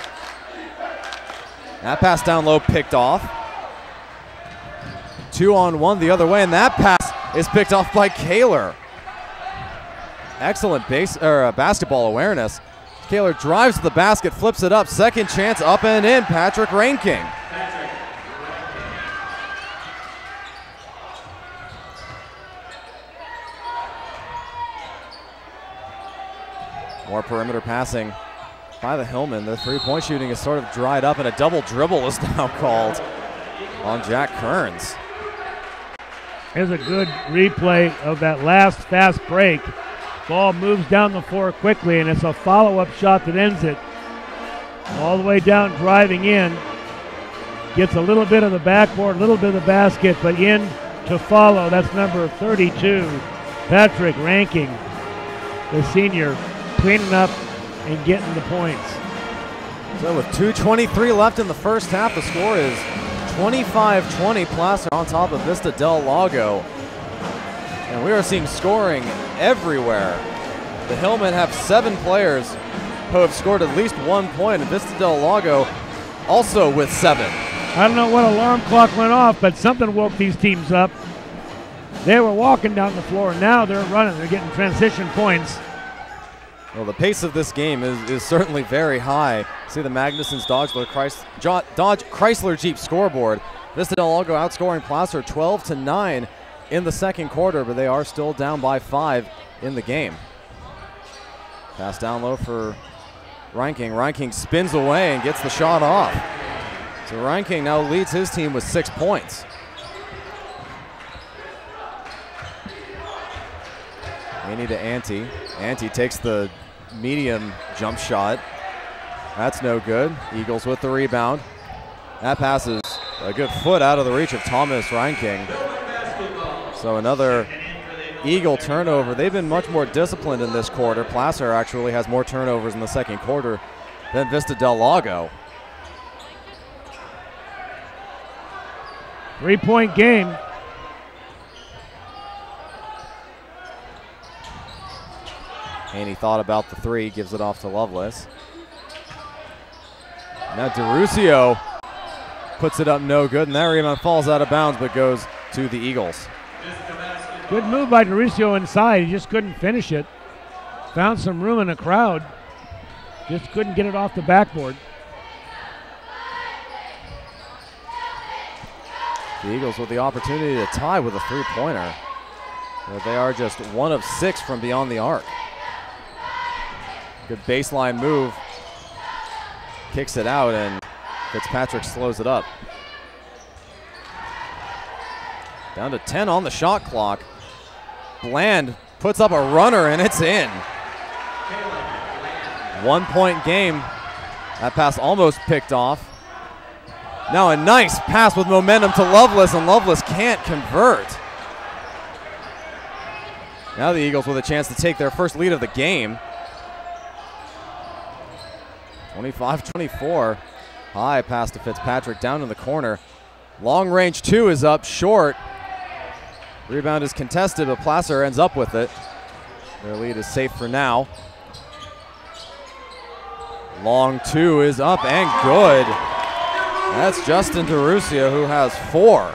That pass down low picked off. 2-on-1 the other way, and that pass is picked off by Kaler. Excellent basketball awareness. Kaler drives to the basket, flips it up, second chance up and in, Patrick Rainking. More perimeter passing by the Hillmen. Their three-point shooting is sort of dried up, and a double dribble is now called on Jack Kearns. Here's a good replay of that last fast break. Ball moves down the floor quickly, and it's a follow-up shot that ends it. All the way down, driving in. Gets a little bit of the backboard, a little bit of the basket, but in to follow. That's number 32, Patrick Ranking, the senior, cleaning up and getting the points. So with 2:23 left in the first half, the score is 25-20. Placer on top of Vista del Lago. And we are seeing scoring everywhere. The Hillmen have 7 players who have scored at least 1 point, and Vista del Lago also with 7. I don't know what alarm clock went off, but something woke these teams up. They were walking down the floor, and now they're running. They're getting transition points. Well, the pace of this game is certainly very high. See the Magnuson's Dodge Chrysler Jeep scoreboard. Vista del Lago outscoring Placer 12-9 in the second quarter, but they are still down by 5 in the game. Pass down low for Reinking. Reinking spins away and gets the shot off. So Reinking now leads his team with 6 points. Annie to Ante. Ante takes the medium jump shot. That's no good. Eagles with the rebound. That pass is a good foot out of the reach of Thomas Reinking. So another Eagle turnover. They've been much more disciplined in this quarter. Placer actually has more turnovers in the second quarter than Vista del Lago. 3-point game. And he thought about the three, gives it off to Lovelace. Now DeRusio puts it up no good, and that rebound falls out of bounds but goes to the Eagles. Good move by DeRusio inside. He just couldn't finish it. Found some room in the crowd. Just couldn't get it off the backboard. The Eagles with the opportunity to tie with a three-pointer. But they are just 1 of 6 from beyond the arc. Good baseline move. Kicks it out, and Fitzpatrick slows it up. Down to 10 on the shot clock. Bland puts up a runner, and it's in. 1-point game. That pass almost picked off. Now a nice pass with momentum to Lovelace, and Lovelace can't convert. Now the Eagles with a chance to take their first lead of the game. 25-24. High pass to Fitzpatrick down in the corner. Long range 2 is up short. Rebound is contested, but Placer ends up with it. Their lead is safe for now. Long 2 is up and good. That's Justin DeRusio, who has 4.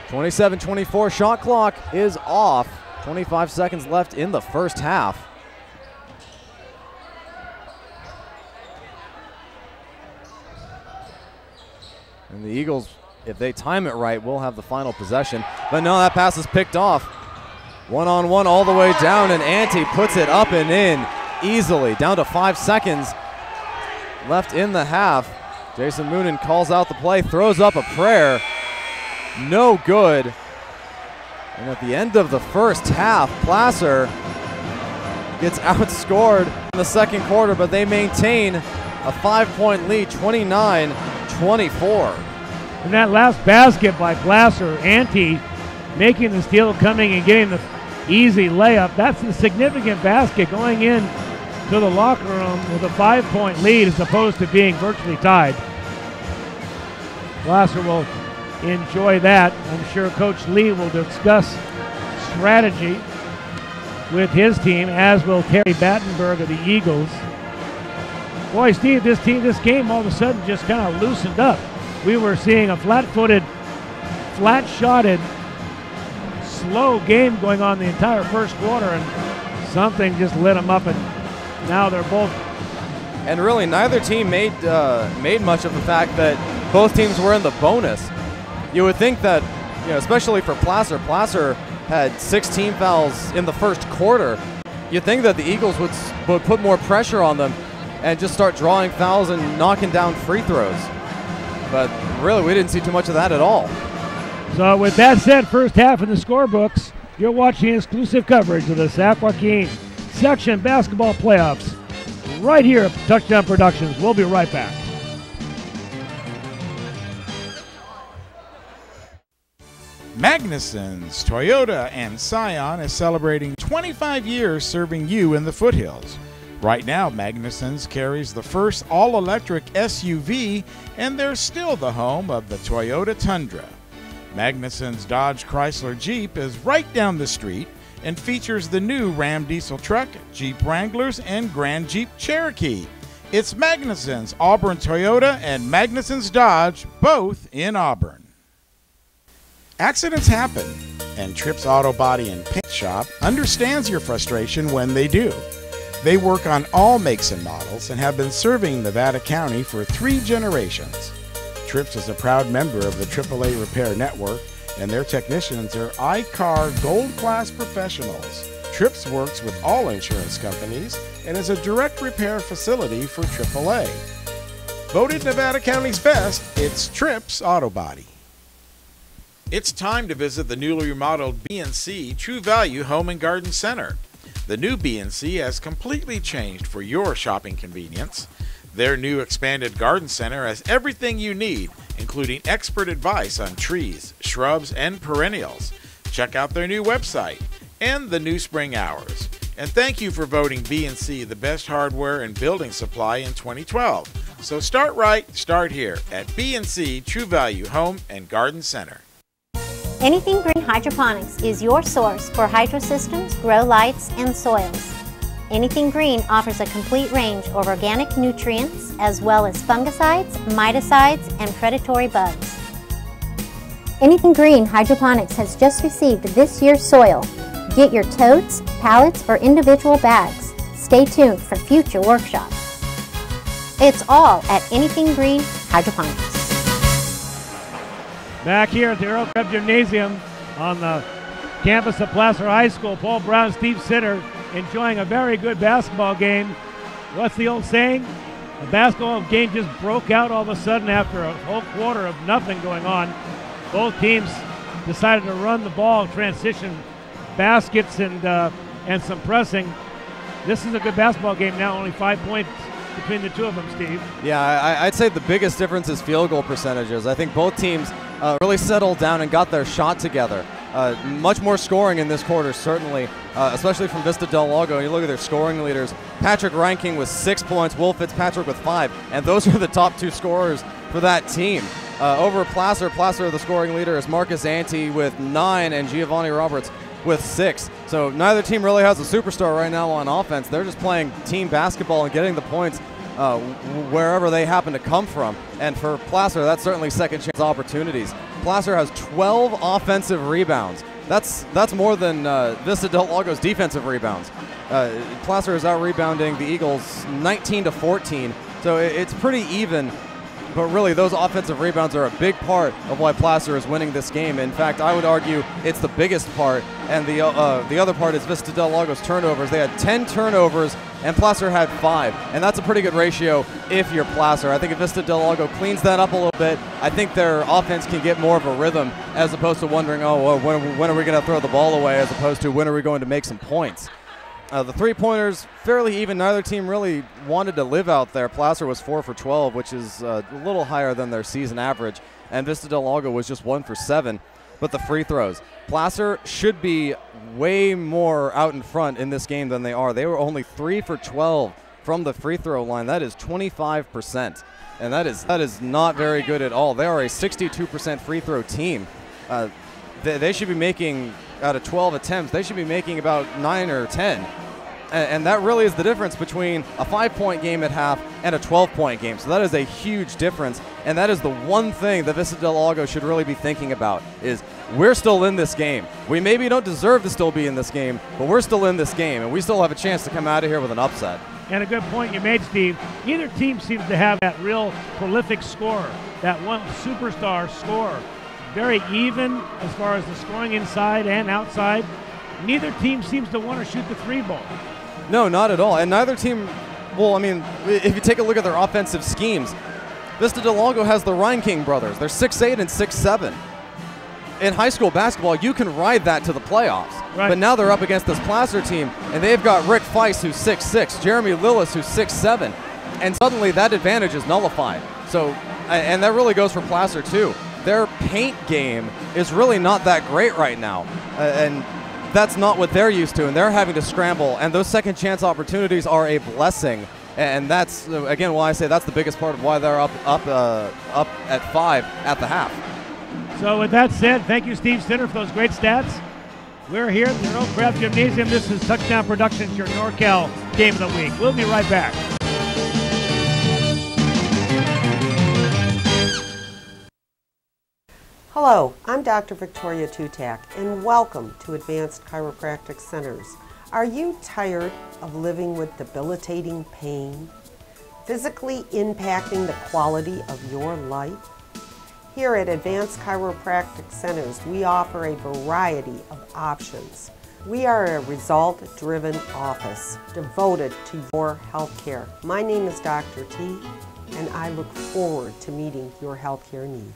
27-24 shot clock is off. 25 seconds left in the first half. And the Eagles, if they time it right, will have the final possession. But no, that pass is picked off. 1-on-1 all the way down, and Ante puts it up and in easily. Down to 5 seconds left in the half. Jason Moonen calls out the play, throws up a prayer. No good. And at the end of the first half, Placer gets outscored in the second quarter, but they maintain a 5-point lead, 29-24. And that last basket by Placer, Ante making the steal, coming and getting the easy layup. That's a significant basket going in to the locker room with a 5-point lead as opposed to being virtually tied. Placer will enjoy that. I'm sure Coach Lee will discuss strategy with his team, as will Terry Battenberg of the Eagles. Boy, Steve, this game all of a sudden just kind of loosened up. We were seeing a flat-footed flat-shotted, slow game going on the entire first quarter, and something just lit them up, and now they're both. And really, neither team made much of the fact that both teams were in the bonus. You would think that, especially for Placer had 16 fouls in the first quarter. You'd think that the Eagles would put more pressure on them and just start drawing fouls and knocking down free throws. But really, we didn't see too much of that at all. So with that said, first half in the scorebooks, you're watching exclusive coverage of the San Joaquin Section Basketball Playoffs right here at Touchdown Productions. We'll be right back. Magnuson's Toyota and Scion is celebrating 25 years serving you in the foothills. Right now, Magnuson's carries the first all-electric SUV, and they're still the home of the Toyota Tundra. Magnuson's Dodge Chrysler Jeep is right down the street and features the new Ram diesel truck, Jeep Wranglers, and Grand Jeep Cherokee. It's Magnuson's Auburn Toyota and Magnuson's Dodge, both in Auburn. Accidents happen, and Tripp's Auto Body and Paint Shop understands your frustration when they do. They work on all makes and models and have been serving Nevada County for 3 generations. Tripp's is a proud member of the AAA Repair Network, and their technicians are I-CAR Gold Class professionals. Tripp's works with all insurance companies and is a direct repair facility for AAA. Voted Nevada County's best, it's Tripp's Auto Body. It's time to visit the newly remodeled B&C True Value Home and Garden Center. The new B&C has completely changed for your shopping convenience. Their new expanded garden center has everything you need, including expert advice on trees, shrubs, and perennials. Check out their new website and the new spring hours. And thank you for voting B&C the best hardware and building supply in 2012. So start right, start here at B&C True Value Home and Garden Center. Anything Green Hydroponics is your source for hydro systems, grow lights, and soils. Anything Green offers a complete range of organic nutrients as well as fungicides, miticides, and predatory bugs. Anything Green Hydroponics has just received this year's soil. Get your totes, pallets, or individual bags. Stay tuned for future workshops. It's all at Anything Green Hydroponics. Back here at the Earl Creb Gymnasium on the campus of Placer High School, Paul Brown, Steve Sitter, enjoying a very good basketball game. What's the old saying? The basketball game just broke out all of a sudden after a whole quarter of nothing going on. Both teams decided to run the ball, transition baskets, and some pressing. This is a good basketball game now, only 5 points between the two of them, Steve. Yeah, I'd say the biggest difference is field goal percentages. I think both teams really settled down and got their shot together. Much more scoring in this quarter, certainly, especially from Vista Del Lago. You look at their scoring leaders. Patrick Reinking with 6 points, Will Fitzpatrick with 5, and those are the top 2 scorers for that team. Over Placer, the scoring leader is Marcus Ante with 9 and Giovanni Roberts with 6. So neither team really has a superstar right now on offense. They're just playing team basketball and getting the points wherever they happen to come from. And for Placer, that's certainly second chance opportunities. Placer has 12 offensive rebounds. That's more than Vista Del Lago's defensive rebounds. Placer is out rebounding the Eagles 19-14, so it's pretty even. But really, those offensive rebounds are a big part of why Placer is winning this game. In fact, I would argue it's the biggest part, and the other part is Vista Del Lago's turnovers. They had 10 turnovers, and Placer had 5, and that's a pretty good ratio if you're Placer. I think if Vista Del Lago cleans that up a little bit, I think their offense can get more of a rhythm as opposed to wondering, oh, well, when are we going to throw the ball away, as opposed to when are we going to make some points. The three-pointers, fairly even. Neither team really wanted to live out there. Placer was 4 for 12, which is a little higher than their season average, and Vista Del Lago was just 1 for 7. But the free throws, Placer should be way more out in front in this game than they are. They were only 3 for 12 from the free throw line. That is 25%, and that is not very good at all. They are a 62% free throw team. They should be making, out of 12 attempts, they should be making about 9 or 10. And that really is the difference between a 5-point game at half and a 12-point game. So that is a huge difference, and that is the one thing that Vista del Lago should really be thinking about is we're still in this game. We maybe don't deserve to still be in this game, but we're still in this game, and we still have a chance to come out of here with an upset. And a good point you made, Steve. Neither team seems to have that real prolific scorer, that one superstar scorer. Very even as far as the scoring inside and outside. Neither team seems to want to shoot the three ball. No, not at all. And neither team, well, I mean, if you take a look at their offensive schemes, Vista del Lago has the Rhine King brothers. They're 6'8" and 6'7". In high school basketball, you can ride that to the playoffs. Right. But now they're up against this Placer team, and they've got Rick Feist, who's 6'6", Jeremy Lillis, who's 6'7", and suddenly that advantage is nullified. So, and that really goes for Placer too. Their paint game is really not that great right now, and that's not what they're used to, and they're having to scramble, and those second chance opportunities are a blessing, and that's, again, why I say that's the biggest part of why they're up at 5 at the half. So with that said, thank you, Steve Sinner, for those great stats. We're here at the Earl Crabb Gymnasium. This is Touchdown Productions, your NorCal Game of the Week. We'll be right back. Hello, I'm Dr. Victoria Tutak, and welcome to Advanced Chiropractic Centers. Are you tired of living with debilitating pain, physically impacting the quality of your life? Here at Advanced Chiropractic Centers, we offer a variety of options. We are a result-driven office devoted to your health care. My name is Dr. T, and I look forward to meeting your healthcare needs.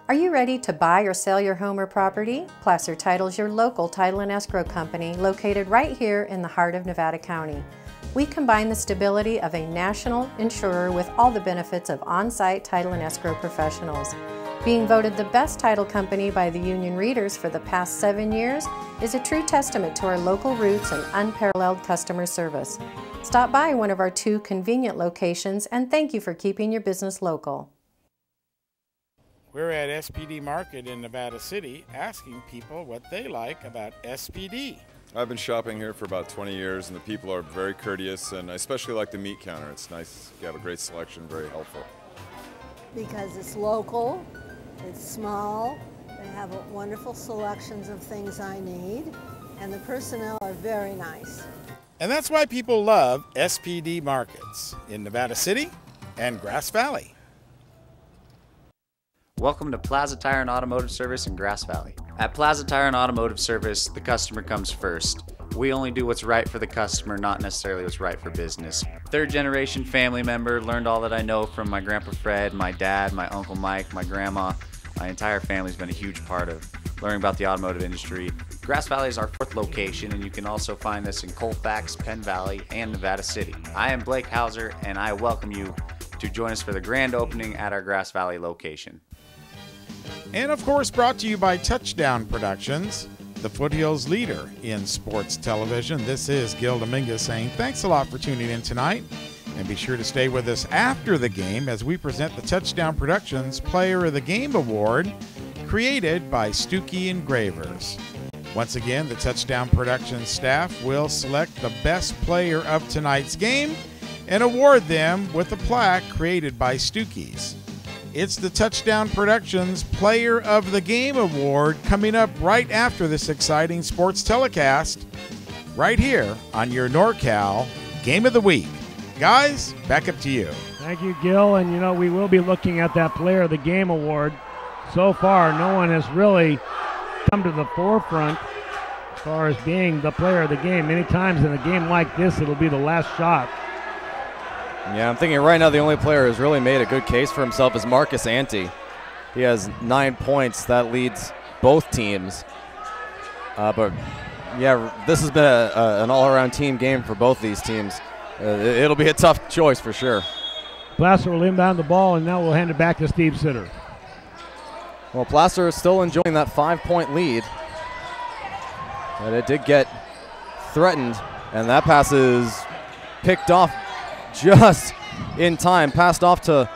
Are you ready to buy or sell your home or property? Placer Title's your local title and escrow company located right here in the heart of Nevada County. We combine the stability of a national insurer with all the benefits of on-site title and escrow professionals. Being voted the best title company by the union readers for the past 7 years is a true testament to our local roots and unparalleled customer service. Stop by one of our 2 convenient locations, and thank you for keeping your business local. We're at SPD Market in Nevada City asking people what they like about SPD. I've been shopping here for about 20 years, and the people are very courteous, and I especially like the meat counter. It's nice. You have a great selection, very helpful. Because it's local, it's small, they have wonderful selections of things I need, and the personnel are very nice. And that's why people love SPD Markets in Nevada City and Grass Valley. Welcome to Plaza Tire and Automotive Service in Grass Valley. At Plaza Tire and Automotive Service, the customer comes first. We only do what's right for the customer, not necessarily what's right for business. Third generation family member, learned all that I know from my Grandpa Fred, my dad, my Uncle Mike, my grandma. My entire family's been a huge part of learning about the automotive industry. Grass Valley is our 4th location, and you can also find us in Colfax, Penn Valley, and Nevada City. I am Blake Hauser, and I welcome you to join us for the grand opening at our Grass Valley location. And of course, brought to you by Touchdown Productions, the Foothills leader in sports television. This is Gil Dominguez saying thanks a lot for tuning in tonight. And be sure to stay with us after the game as we present the Touchdown Productions Player of the Game Award, created by Stuckey Engravers. Once again, the Touchdown Productions staff will select the best player of tonight's game and award them with a plaque created by Stuckey's. It's the Touchdown Productions Player of the Game Award coming up right after this exciting sports telecast, right here on your NorCal Game of the Week. Guys, back up to you. Thank you, Gil. And, you know, we will be looking at that Player of the Game award. So far, no one has really come to the forefront as far as being the player of the game. Many times in a game like this, it'll be the last shot. Yeah, I'm thinking right now the only player who's really made a good case for himself is Marcus Ante. He has 9 points. That leads both teams. But, yeah, this has been an all-around team game for both these teams. It'll be a tough choice for sure. Placer will inbound the ball, and now we'll hand it back to Steve Sitter. Well, Placer is still enjoying that 5-point lead. But it did get threatened, and that pass is picked off just in time. Passed off to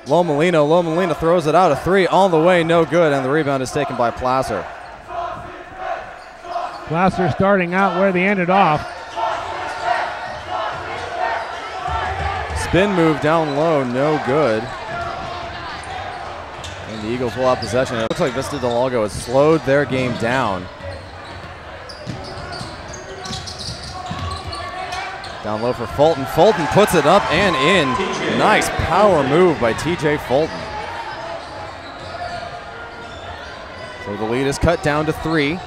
Lomolino. Lomolino throws it out, a 3 on the way, no good, and the rebound is taken by Placer. Placer starting out where they ended off. spin move down low, no good. And the Eagles will have possession. It looks like Vista del Lago has slowed their game down. Down low for Fulton. Fulton puts it up and in. Nice power move by TJ Fulton. So the lead is cut down to 3.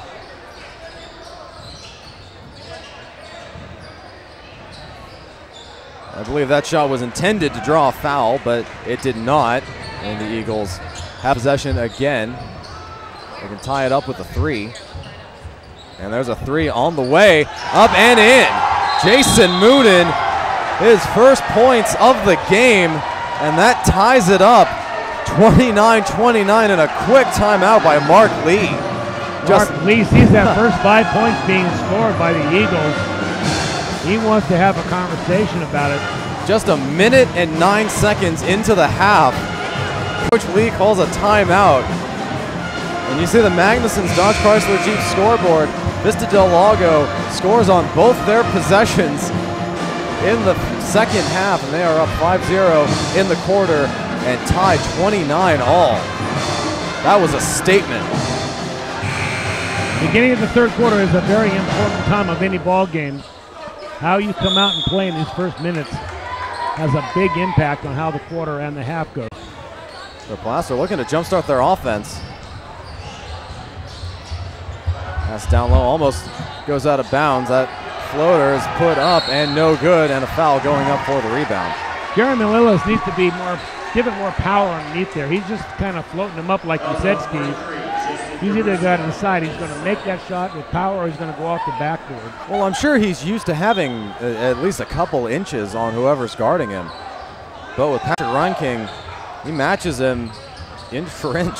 I believe that shot was intended to draw a foul, but it did not. And the Eagles have possession again. They can tie it up with a 3. And there's a 3 on the way. Up and in. Jason Moonen, his first points of the game, and that ties it up 29-29 and a quick timeout by Mark Lee. Mark Lee sees that first 5 points being scored by the Eagles. He wants to have a conversation about it. Just a minute and 9 seconds into the half, Coach Lee calls a timeout. And you see the Magnuson's Dodge Chrysler Jeep scoreboard. Vista del Lago scores on both their possessions in the second half, and they are up 5-0 in the quarter and tied 29 all. That was a statement. Beginning of the third quarter is a very important time of any ball game. How you come out and play in these first minutes has a big impact on how the quarter and the half goes. The Placer looking to jumpstart their offense. Pass down low, almost goes out of bounds. That floater is put up and no good, and a foul going up for the rebound. Jeremy Lillis needs to be more, give it more power underneath there. He's just kind of floating him up like you said, Steve. He's either got inside, he's going to make that shot with power, or he's going to go off the backboard. Well, I'm sure he's used to having at least a couple inches on whoever's guarding him. But with Patrick Reinking, he matches him inch for inch.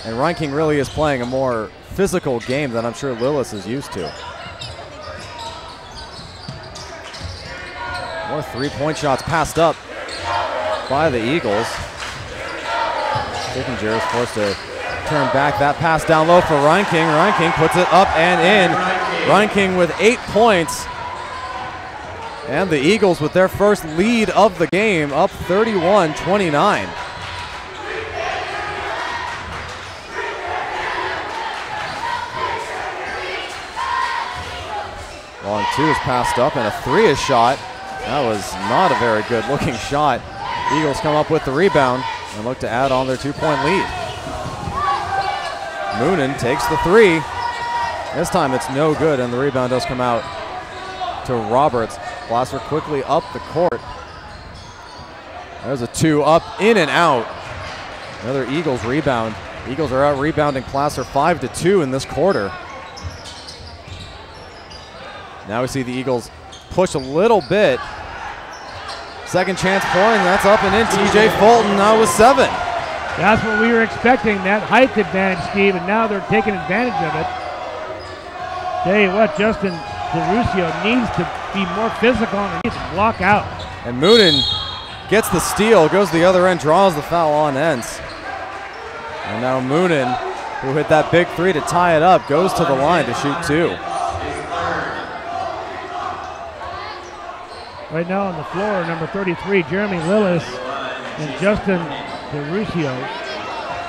And Reinking really is playing a more physical game than I'm sure Lillis is used to. More three-point shots passed up by the Eagles. Stickinger is forced to turn back. That pass down low for Reinking. Reinking puts it up and in. Reinking with 8 points. And the Eagles with their first lead of the game, up 31-29. Long 2 is passed up, and a 3 is shot. That was not a very good looking shot. Eagles come up with the rebound and look to add on their 2-point lead. Moonen takes the 3. This time it's no good, and the rebound does come out to Roberts. Placer quickly up the court. There's a 2 up, in and out. Another Eagles rebound. Eagles are out rebounding Placer 5-2 in this quarter. Now we see the Eagles push a little bit. Second chance pouring, that's up and in. TJ Fulton now with 7. That's what we were expecting, that height advantage, Steve, and now they're taking advantage of it. Tell you what, Justin DeRusio needs to be more physical and needs to block out. And Moonen gets the steal, goes the other end, draws the foul on Entz. And now Moonen, who hit that big 3 to tie it up, goes to the line to shoot 2. Right now on the floor, number 33, Jeremy Lillis and Justin DeRusio.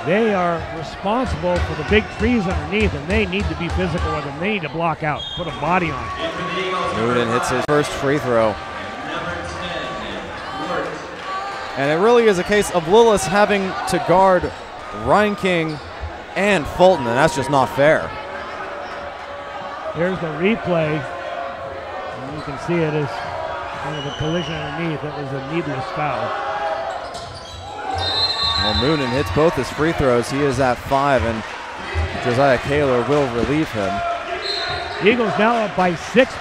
They are responsible for the big trees underneath, and they need to be physical with them. They need to block out, put a body on it. Moonen hits his first free throw. And it really is a case of Lillis having to guard Reinking and Fulton, and that's just not fair. Here's the replay, and you can see it is kind of a collision underneath. That was a needless foul. Well, Moonen hits both his free throws. He is at 5, and Josiah Kaler will relieve him. Eagles now up by 6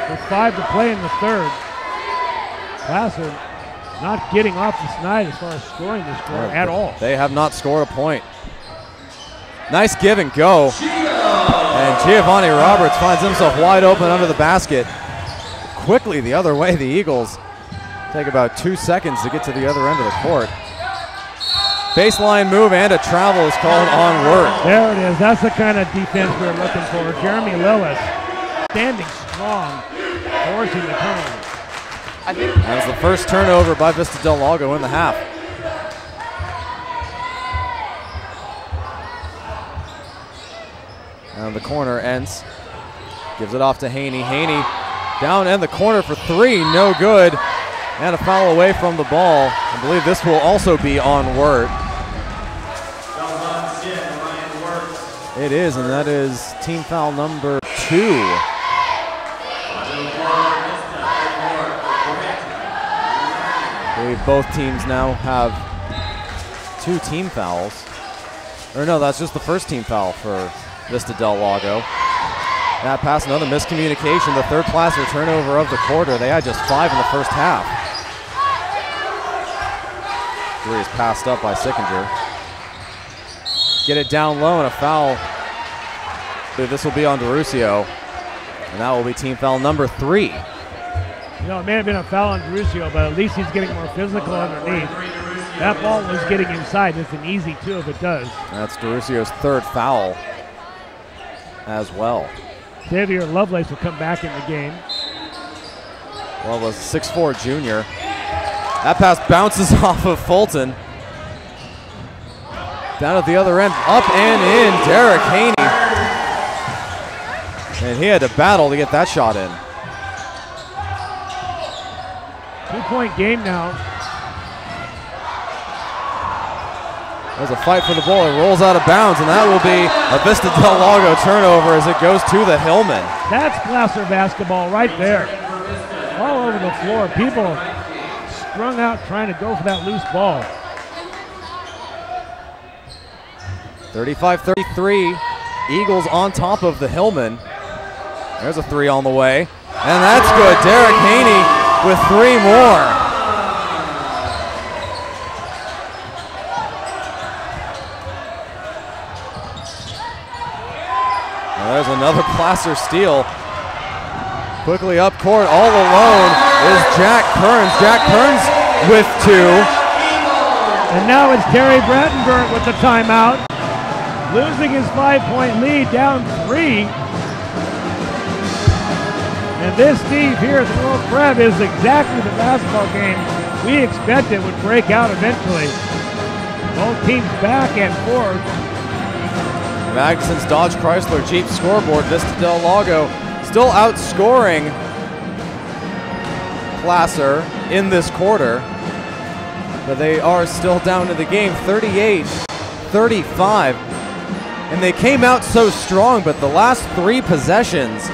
with 5 to play in the third. Placer not getting off the snide as far as scoring this quarter at all. They have not scored a point. Nice give and go. And Giovanni Roberts finds himself wide open under the basket. Quickly the other way, the Eagles take about 2 seconds to get to the other end of the court. Baseline move and a travel is called on Wirt. There it is. That's the kind of defense we're looking for. Jeremy Lillis standing strong, forcing the turnover. That was the first turnover by Vista Del Lago in the half. And the corner ends. Gives it off to Haney. Haney down in the corner for three, no good. And a foul away from the ball. I believe this will also be on Wirt. It is, and that is team foul number 2. I believe both teams now have 2 team fouls. Or no, that's just the first team foul for Vista Del Lago. That pass, another miscommunication. The third Placer turnover of the quarter. They had just 5 in the first half. 3 is passed up by Sickinger. Get it down low and a foul. This will be on DeRusio. And that will be team foul number 3. You know, it may have been a foul on DeRusio, but at least he's getting more physical underneath. That ball was getting inside. It's an easy 2 if it does. That's DeRusio's 3rd foul as well. Xavier Lovelace will come back in the game. Lovelace, 6'4" junior. That pass bounces off of Fulton. Down at the other end, up and in, Derek Haney. And he had to battle to get that shot in. 2-point game now. There's a fight for the ball. It rolls out of bounds, and that will be a Vista Del Lago turnover as it goes to the Hillmen. That's Placer basketball right there. All over the floor. People strung out trying to go for that loose ball. 35-33. Eagles on top of the Hillmen. There's a 3 on the way. And that's good. Derek Haney with 3 more. There's another Placer steal. Quickly up court, all alone is Jack Kearns. Jack Kearns with 2. And now it's Terry Brandenburg with the timeout. Losing his 5-point lead, down 3. And this, Steve, here at the World Crab is exactly the basketball game we expected would break out eventually. Both teams back and forth. Magson's Dodge Chrysler Jeep scoreboard. Vista Del Lago still outscoring Placer in this quarter, but they are still down to the game 38-35. And they came out so strong, but the last 3 possessions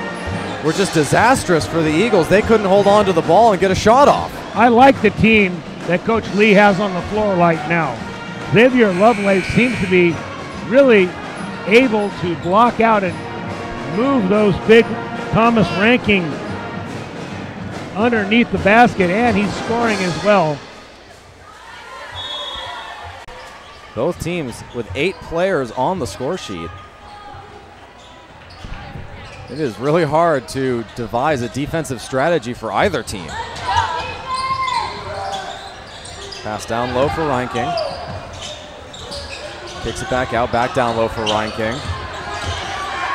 were just disastrous for the Eagles. They couldn't hold on to the ball and get a shot off. I like the team that Coach Lee has on the floor right now. Xavier Lovelace seems to be really able to block out and move those big Thomas Ranking underneath the basket, and he's scoring as well. Both teams with 8 players on the score sheet. It is really hard to devise a defensive strategy for either team. Pass down low for Reinking. Kicks it back out, back down low for Reinking.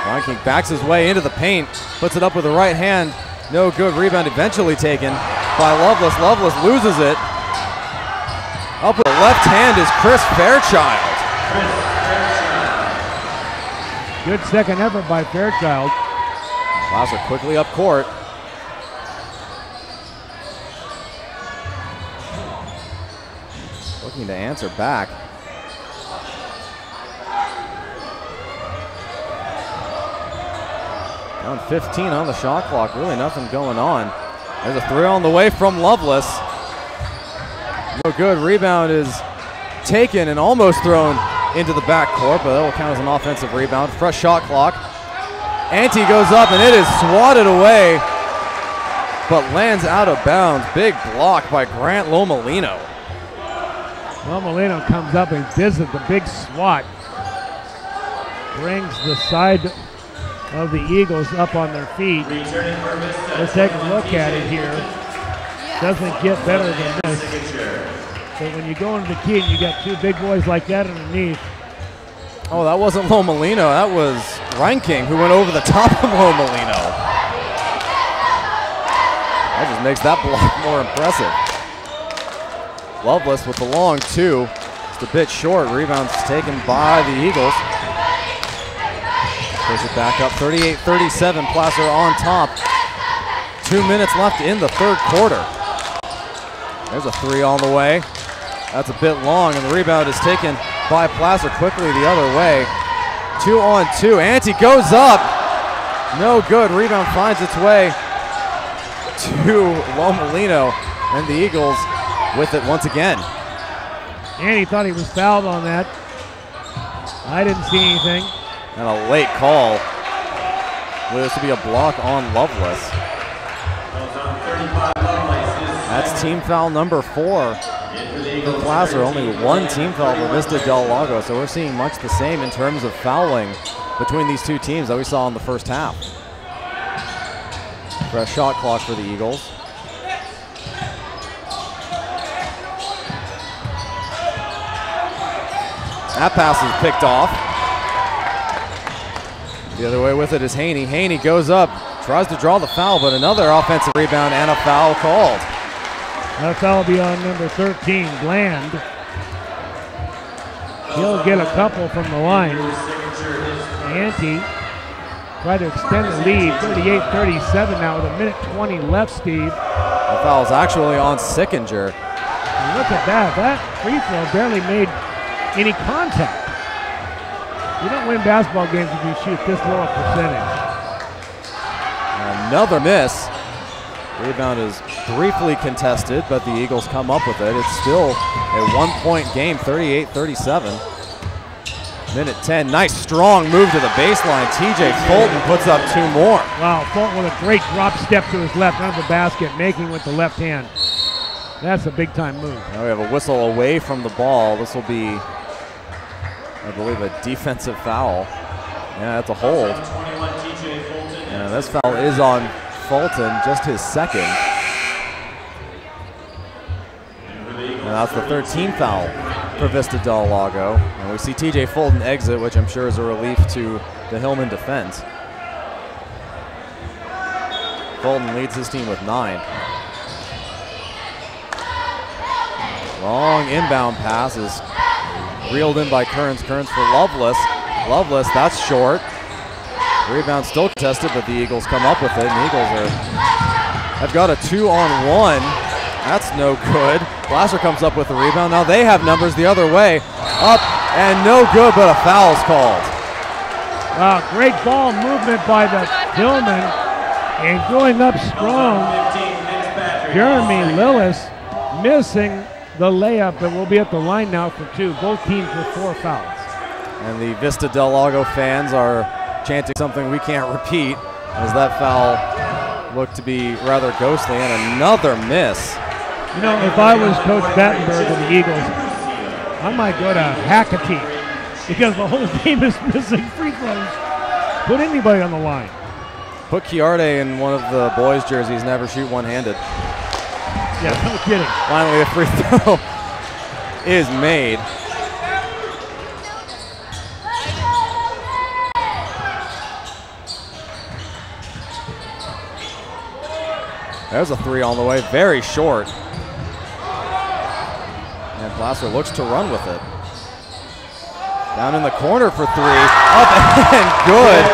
Reinking backs his way into the paint, puts it up with the right hand. No good. Rebound eventually taken by Lovelace. Lovelace loses it. Up with the left hand is Chris Fairchild. Good second effort by Fairchild. Placer quickly up court. Looking to answer back. Down 15 on the shot clock. Really nothing going on. There's a 3 on the way from Lovelace. No good. Rebound is taken and almost thrown into the backcourt, but that will count as an offensive rebound. Fresh shot clock. Ante goes up and it is swatted away, but lands out of bounds. Big block by Grant Lomolino. Lomolino comes up and does it, the big swat. Brings the side of the Eagles up on their feet. Let's take a look at it here. Doesn't get better than this. But when you go into the key and you got 2 big boys like that underneath. Oh, that wasn't Lomolino. That was Reinking who went over the top of Lomolino. That just just makes that block more impressive. Loveless with the long two. Just a bit short. Rebound's taken by the Eagles. Push it back up, 38-37. Placer on top. 2 minutes left in the third quarter. There's a three on the way. That's a bit long, and the rebound is taken by Placer quickly the other way. 2 on 2. Ante goes up. No good. Rebound finds its way to Lomolino, and the Eagles with it once again. Ante thought he was fouled on that. I didn't see anything. And a late call. Well, this will be a block on Loveless. That's team foul number 4 for Placer. Only 1 team foul for Vista del Lago, so we're seeing much the same in terms of fouling between these two teams that we saw in the first half. Fresh shot clock for the Eagles. That pass is picked off. The other way with it is Haney. Haney goes up, tries to draw the foul, but another offensive rebound and a foul called. That foul will be on number 13, Bland. He'll get a couple from the line. Ante tried to extend the lead, 38-37 now with 1:20 left, Steve. The foul's actually on Sickinger. And look at that. That free throw barely made any contact. You don't win basketball games if you shoot this low a percentage. Another miss. Rebound is briefly contested, but the Eagles come up with it. It's still a 1-point game, 38-37. Minute 10, nice strong move to the baseline. TJ Fulton puts up 2 more. Wow, Fulton with a great drop step to his left under the basket, making with the left hand. That's a big time move. Now we have a whistle away from the ball. This will be, I believe, a defensive foul. Yeah, that's a hold. And this foul is on Fulton, just his second. And that's the 13th foul for Vista del Lago. And we see TJ Fulton exit, which I'm sure is a relief to the Hillmen defense. Fulton leads his team with 9. Long inbound pass is reeled in by Kearns. Kearns for Loveless. Loveless, that's short. Rebound still contested, but the Eagles come up with it. And the Eagles have got a 2-on-1. That's no good. Placer comes up with the rebound. Now they have numbers the other way. Up and no good, but a foul's called. Wow, great ball movement by the Hillmen. And going up strong, Jeremy Lillis missing the layup, and will be at the line now for 2. Both teams with 4 fouls. And the Vista del Lago fans are chanting something we can't repeat, as that foul looked to be rather ghostly, and another miss. You know, if I was Coach Battenberg of the Eagles, I might go to Hackatee, because the whole team is missing free throws. Put anybody on the line. Put Chiarte in one of the boys' jerseys, never shoot one-handed. Yeah, no kidding. Finally, a free throw is made. There's a 3 on the way, very short. And Placer looks to run with it. Down in the corner for 3, up and good.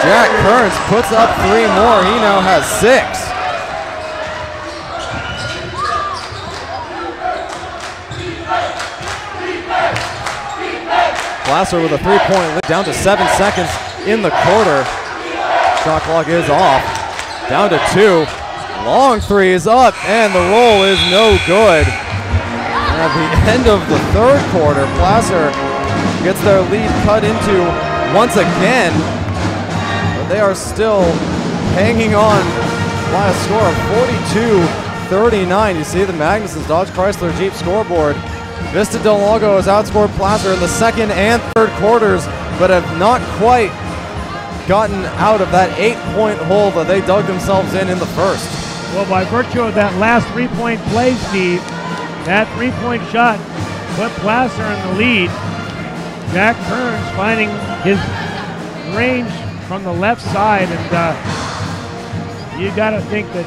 Jack Kearns puts up 3 more, he now has 6. Placer with a 3-point lead, down to 7 seconds in the quarter. Shot clock is off, down to 2. Long 3 is up, and the roll is no good. And at the end of the third quarter, Placer gets their lead cut into once again, but they are still hanging on by a score of 42-39. You see the Magnuson's Dodge Chrysler Jeep scoreboard. Vista del Lago has outscored Placer in the second and third quarters, but have not quite gotten out of that 8-point hole that they dug themselves in the first. Well, by virtue of that last 3-point play, Steve, that 3-point shot put Placer in the lead. Jack Kearns finding his range from the left side, and you got to think that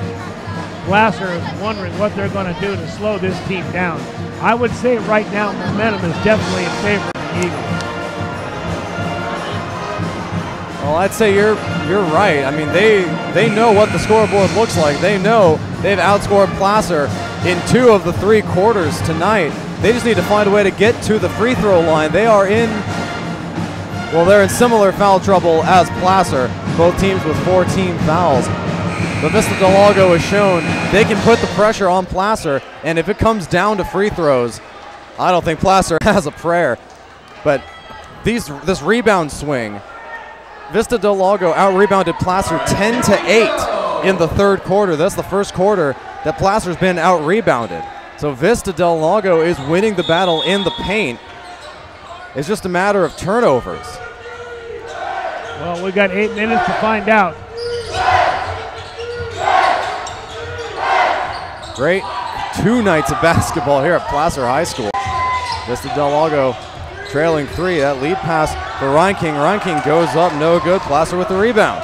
Placer is wondering what they're going to do to slow this team down. I would say right now momentum is definitely in favor of the Eagles. Well, I'd say you're right. I mean, they know what the scoreboard looks like. They know they've outscored Placer in 2 of the 3 quarters tonight. They just need to find a way to get to the free throw line. They are they're in similar foul trouble as Placer, both teams with 4 team fouls. But Vista Del Lago has shown they can put the pressure on Placer, and if it comes down to free throws, I don't think Placer has a prayer. But this rebound swing, Vista Del Lago out-rebounded Placer 10-8 in the 3rd quarter. That's the first quarter that Placer's been out-rebounded. So Vista Del Lago is winning the battle in the paint. It's just a matter of turnovers. Well, we've got 8 minutes to find out. Great 2 nights of basketball here at Placer High School. Vista Del Lago trailing 3. That lead pass for Reinking. Reinking goes up, no good. Placer with the rebound.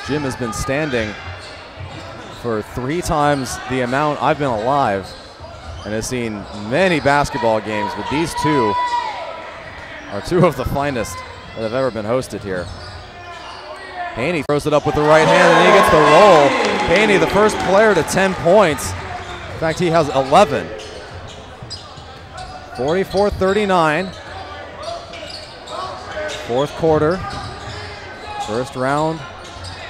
Jim has been standing for 3 times the amount I've been alive and has seen many basketball games, but these 2 are 2 of the finest that have ever been hosted here. Haney throws it up with the right hand and he gets the roll. Haney, the first player to 10 points. In fact, he has 11. 44-39. 4th quarter. First round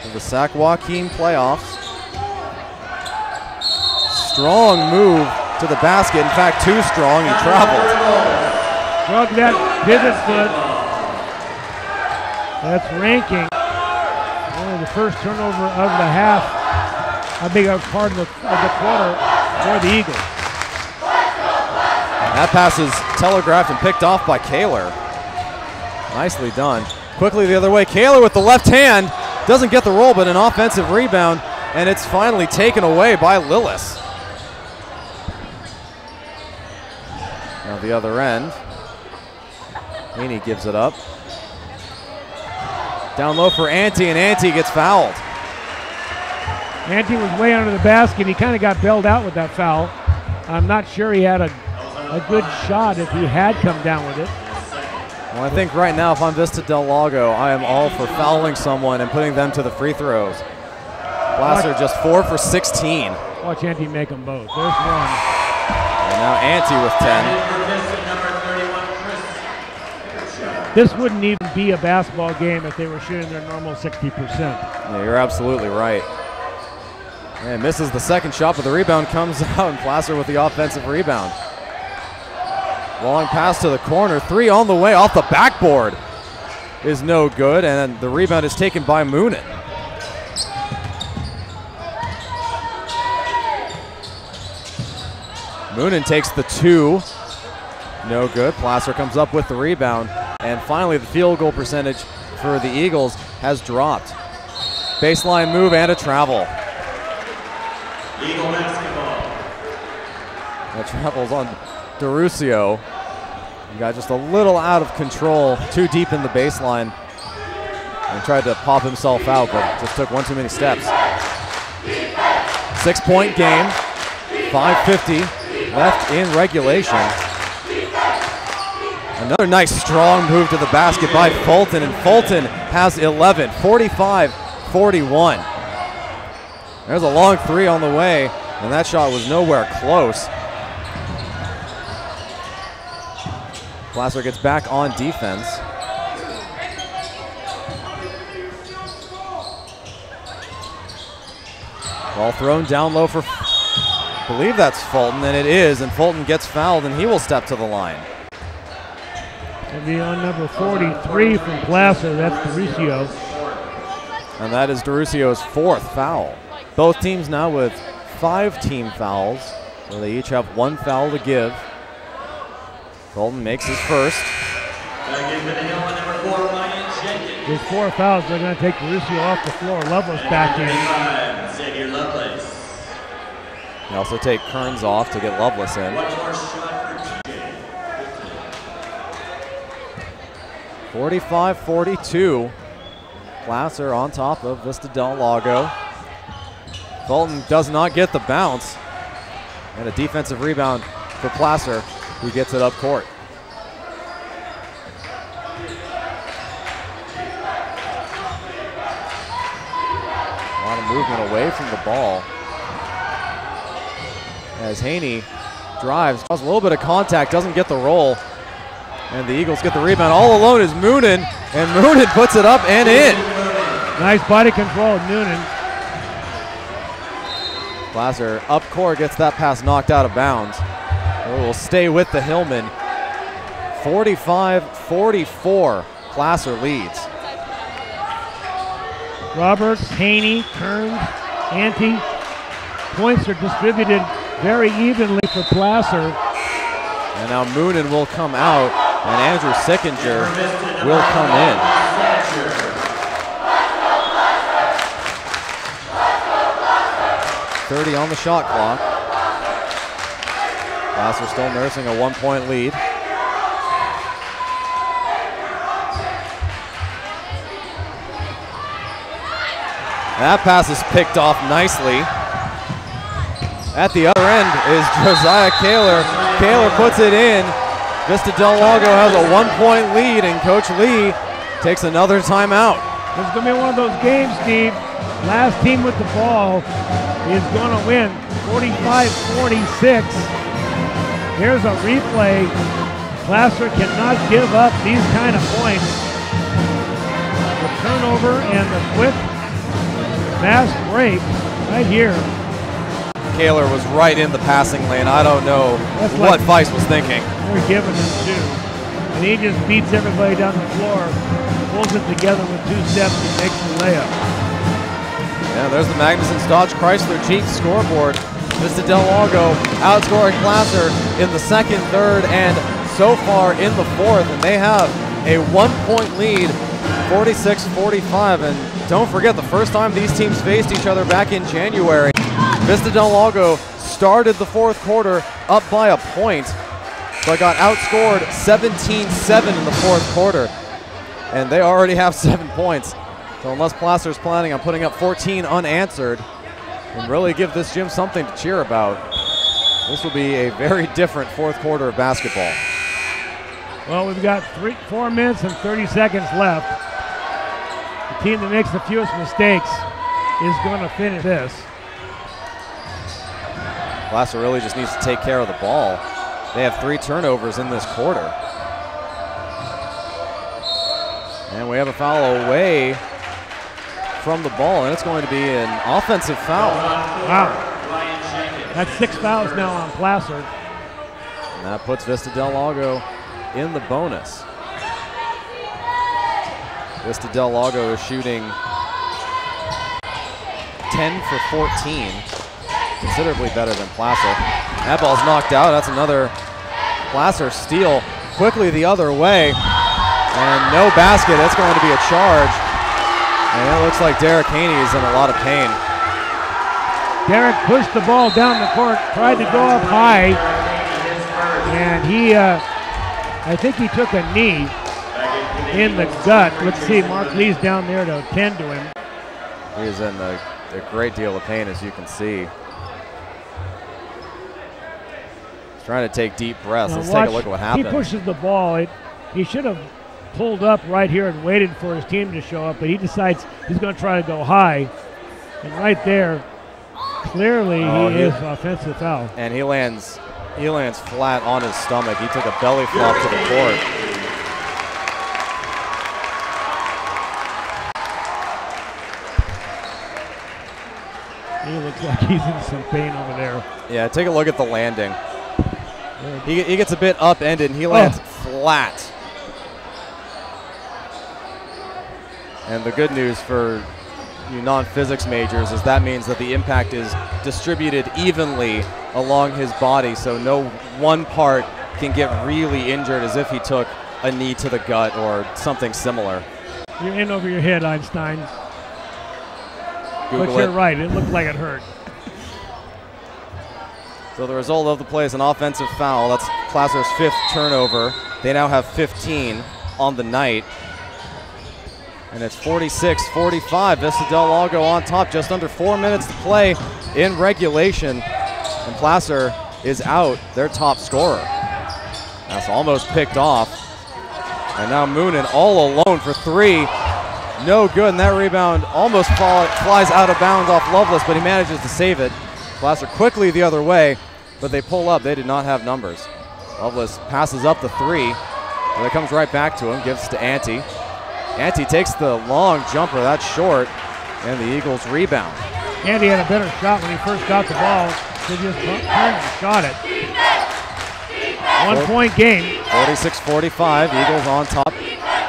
of the Sac Joaquin playoffs. Strong move to the basket. In fact, too strong. He traveled. Drug that pivot foot. That's ranking. Only the first turnover of the half. I beg your pardon, of the quarter for the Eagles. That pass is telegraphed and picked off by Kaler. Nicely done. Quickly the other way. Kaler with the left hand. Doesn't get the roll, but an offensive rebound, and it's finally taken away by Lillis. Now the other end. Haney gives it up. Down low for Ante, and Ante gets fouled. Ante was way under the basket. He kind of got bailed out with that foul. I'm not sure he had a good shot if he had come down with it. Well, I think right now, if I'm Vista Del Lago, I am all for fouling someone and putting them to the free throws. Placer just 4 for 16. Watch Ante make them both. There's one. And now Ante with 10. This wouldn't even be a basketball game if they were shooting their normal 60%. Yeah, you're absolutely right. And misses the second shot, but the rebound comes out, and Placer with the offensive rebound. Long pass to the corner. 3 on the way off the backboard is no good, and the rebound is taken by Moonen. Moonen takes the 2. No good. Placer comes up with the rebound. And finally, the field goal percentage for the Eagles has dropped. Baseline move and a travel. Eagle basketball. That travel's on DeRusio. He got just a little out of control, too deep in the baseline, and tried to pop himself out, but just took one too many steps. 6-point game, 5:50 left in regulation. Another nice strong move to the basket by Fulton, and Fulton has 11, 45-41. There's a long 3 on the way, and that shot was nowhere close. Placer gets back on defense. Ball thrown down low for, I believe that's Fulton, and it is, and Fulton gets fouled, and he will step to the line. It'll be on number 43 from Placer. That's DeRusio. And that is DeRusio's 4th foul. Both teams now with 5 team fouls, so they each have 1 foul to give. Fulton makes his first. With 4 fouls, they're going to take DeRusio off the floor. Lovelace back in. They also take Kearns off to get Lovelace in. 45-42. Placer on top of Vista del Lago. Fulton does not get the bounce. And a defensive rebound for Placer, who gets it up court. A lot of movement away from the ball. As Haney drives, causes a little bit of contact, doesn't get the roll. And the Eagles get the rebound. All alone is Moonen, and Moonen puts it up and in. Nice body control of Noonan. Placer up court gets that pass knocked out of bounds. It will stay with the Hillmen. 45-44, Placer leads. Roberts, Haney, Kearns, Ante. Points are distributed very evenly for Placer. And now Moonen will come out, and Andrew Sickinger will come in. .30 on the shot clock. Placer still nursing a 1-point lead. That pass is picked off nicely. At the other end is Josiah Kaler. Kaler puts it in. Vista del Lago has a 1-point lead, and Coach Lee takes another timeout. This is going to be one of those games, Steve. Last team with the ball is going to win 45-46. Here's a replay. Placer cannot give up these kind of points. The turnover and the quick fast break right here. Kaler was right in the passing lane. I don't know what Weiss was thinking. They're giving him two. And he just beats everybody down the floor, pulls it together with 2 steps and makes the layup. Yeah, there's the Magnuson Dodge Chrysler Jeep scoreboard. Vista del Lago outscoring Placer in the second, third, and so far in the fourth. And they have a 1-point lead, 46-45. And don't forget, the first time these teams faced each other back in January, Vista del Lago started the fourth quarter up by a point, but got outscored 17-7 in the fourth quarter. And they already have 7 points. So unless Placer's planning on putting up 14 unanswered and really give this gym something to cheer about, this will be a very different fourth quarter of basketball. Well, we've got 4 minutes and 30 seconds left. The team that makes the fewest mistakes is going to finish this. Placer really just needs to take care of the ball. They have 3 turnovers in this quarter. And we have a foul away from the ball, and it's going to be an offensive foul. Wow. That's 6 fouls now on Placer. And that puts Vista del Lago in the bonus. Vista del Lago is shooting 10 for 14. Considerably better than Placer. That ball's knocked out. That's another Placer steal. Quickly the other way. And no basket. It's going to be a charge. And it looks like Derek Haney is in a lot of pain. Derek pushed the ball down the court, tried to go up high, and he, I think he took a knee in the gut. Let's see, Mark Lee's down there to attend to him. He is in a great deal of pain, as you can see. He's trying to take deep breaths. Let's take a look at what happened. He pushes the ball. He should have pulled up right here and waited for his team to show up, but he decides he's going to try to go high. And right there, clearly he is offensive foul. And he lands flat on his stomach. He took a belly flop to the court. He looks like he's in some pain over there. Yeah, take a look at the landing. He gets a bit upended, and he lands flat. And the good news for you non-physics majors is that means that the impact is distributed evenly along his body, so no one part can get really injured as if he took a knee to the gut or something similar. You're in over your head, Einstein. Google but you're right, it looked like it hurt. So the result of the play is an offensive foul. That's Placer's 5th turnover. They now have 15. on the night. And it's 46-45. Vista del Lago on top, just under 4 minutes to play in regulation. And Placer is out, their top scorer. That's almost picked off. And now Moonen all alone for three. No good, and that rebound almost flies out of bounds off Lovelace, but he manages to save it. Placer quickly the other way, but they pull up. They did not have numbers. Lovelace passes up the three, but it comes right back to him, gives to Ante. Ante takes the long jumper, that's short, and the Eagles rebound. Ante had a better shot when he first got the ball. He just turned and shot it. 1 point game. 46-45, Eagles on top.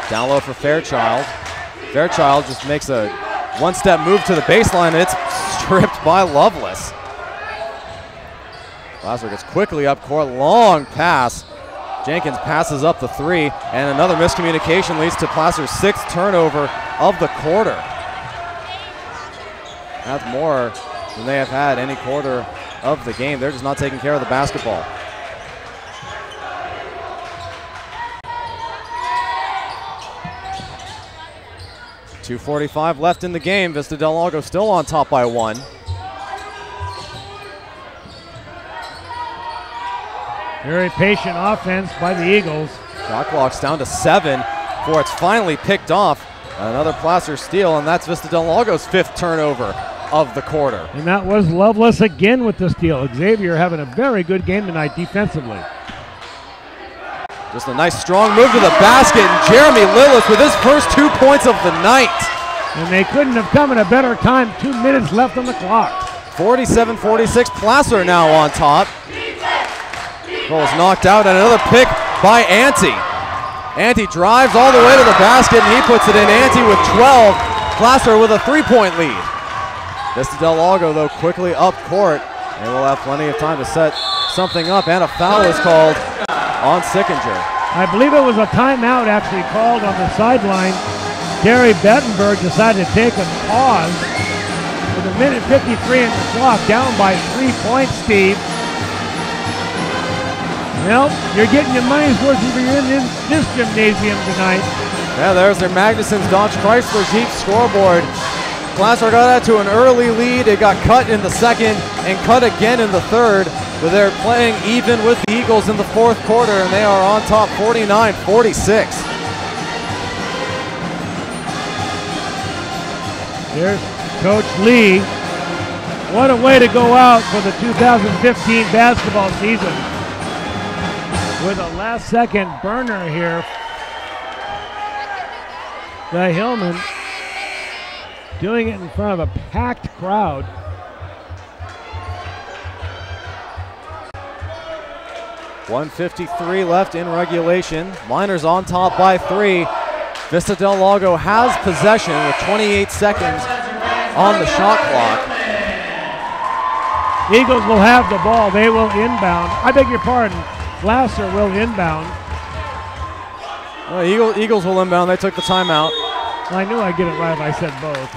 Down low for Fairchild. Fairchild just makes a one-step move to the baseline, and it's stripped by Lovelace. Placer gets quickly up court, long pass. Jenkins passes up the three, and another miscommunication leads to Placer's 6th turnover of the quarter. That's more than they have had any quarter of the game. They're just not taking care of the basketball. .245 left in the game. Vista del Lago still on top by 1. Very patient offense by the Eagles. Shot clock's down to 7 before it's finally picked off. Another Placer steal, and that's Vista del Lago's 5th turnover of the quarter. And that was Lovelace again with the steal. Xavier having a very good game tonight defensively. Just a nice strong move to the basket, and Jeremy Lillis with his first 2 points of the night. And they couldn't have come at a better time. 2 minutes left on the clock. 47-46, Placer now on top. Ball is knocked out, and another pick by Ante. Ante drives all the way to the basket, and he puts it in. Ante with 12, Placer with a 3-point lead. Vista del Lago, though, quickly up court, and we'll have plenty of time to set something up, and a foul is called on Sickinger. I believe it was a timeout actually called on the sideline. Gary Bettenberg decided to take a pause with a minute 53 in the clock, down by 3 points, Steve. Well, you're getting your money's worth if you're in this gymnasium tonight. Yeah, there's their Magnuson's Dodge Chrysler Jeep scoreboard. Placer got out to an early lead. It got cut in the second and cut again in the third. But they're playing even with the Eagles in the 4th quarter, and they are on top 49-46. There's Coach Lee. What a way to go out for the 2015 basketball season. With a last-second burner here. The Hillmen doing it in front of a packed crowd. .153 left in regulation. Miners on top by 3. Vista del Lago has possession with 28 seconds on the shot clock. Eagles will have the ball. They will inbound. I beg your pardon. Placer will inbound. Eagles will inbound. They took the timeout. I knew I'd get it right if I said both.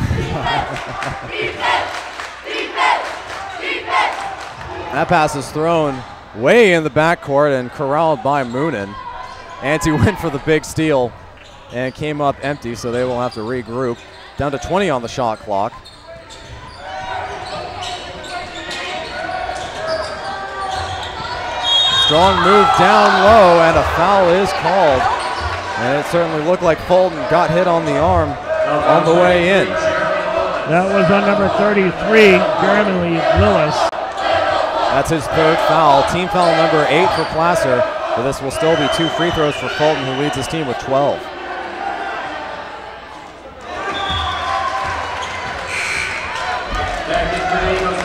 That pass is thrown way in the backcourt and corralled by Moonen. Ante went for the big steal and came up empty, so they will have to regroup. Down to 20 on the shot clock. Strong move down low, and a foul is called. And it certainly looked like Fulton got hit on the arm on the way in. That was on number 33, Jeremy Lillis. That's his 3rd foul. Team foul number 8 for Placer. But this will still be 2 free throws for Fulton, who leads his team with 12.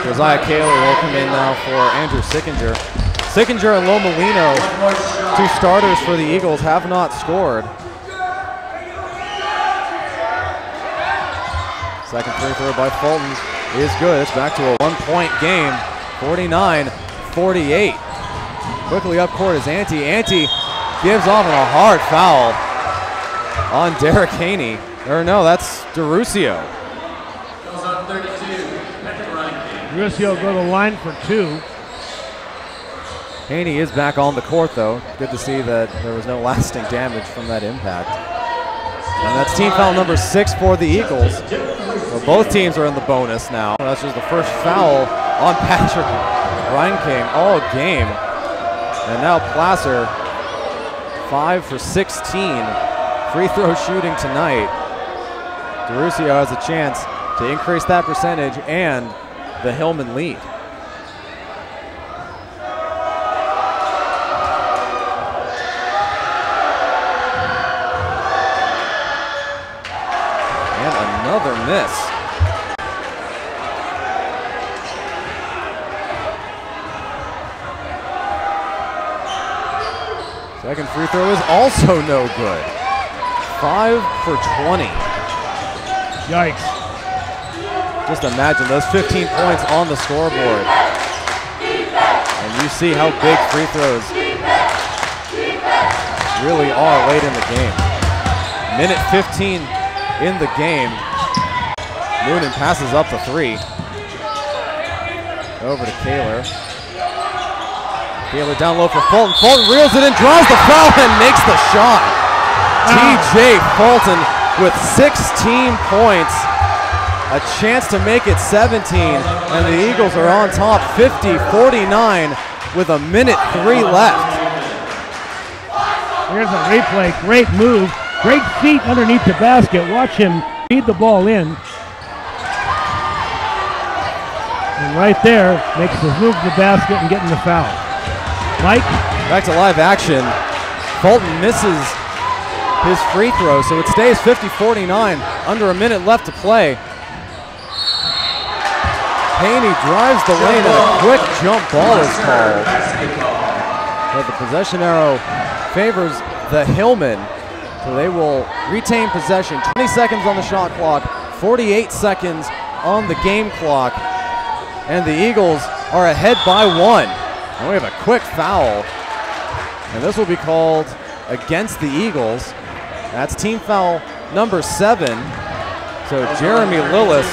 Josiah Cayley will come in now for Andrew Sickinger. Sickinger and Lomolino, 2 starters for the Eagles, have not scored. Second free throw by Fulton is good. It's back to a 1-point game, 49-48. Quickly up court is Ante. Ante gives off a hard foul on Derek Haney. Or no, that's DeRusio. Goes on 32, Patrick Ryan. DeRusio go to the line for 2. Haney is back on the court, though. Good to see that there was no lasting damage from that impact. And that's team foul number 6 for the Eagles. So both teams are in the bonus now. That's just the first foul on Patrick Reinking all game. And now Placer, 5 for 16. Free throw shooting tonight. DeRusio has a chance to increase that percentage and the Hillmen lead. Another miss. Second free throw is also no good. 5 for 20. Yikes. Just imagine those 15 points on the scoreboard. And you see how big free throws really are late in the game. Minute 15 in the game. Noonan passes up the 3. Over to Kaler. Kaler down low for Fulton. Fulton reels it in, draws the foul, and makes the shot. TJ Fulton with 16 points. A chance to make it 17, and the Eagles are on top 50-49 with a minute 3 left. Here's a replay. Great move. Great feet underneath the basket. Watch him feed the ball in. And right there, makes the move to the basket and getting the foul. Mike? Back to live action. Fulton misses his free throw, so it stays 50-49, under a minute left to play. Haney drives the lane and a quick jump ball is called. But the possession arrow favors the Hillmen, so they will retain possession. 20 seconds on the shot clock, 48 seconds on the game clock. And the Eagles are ahead by 1. And we have a quick foul. And this will be called against the Eagles. That's team foul number 7. So Jeremy Lillis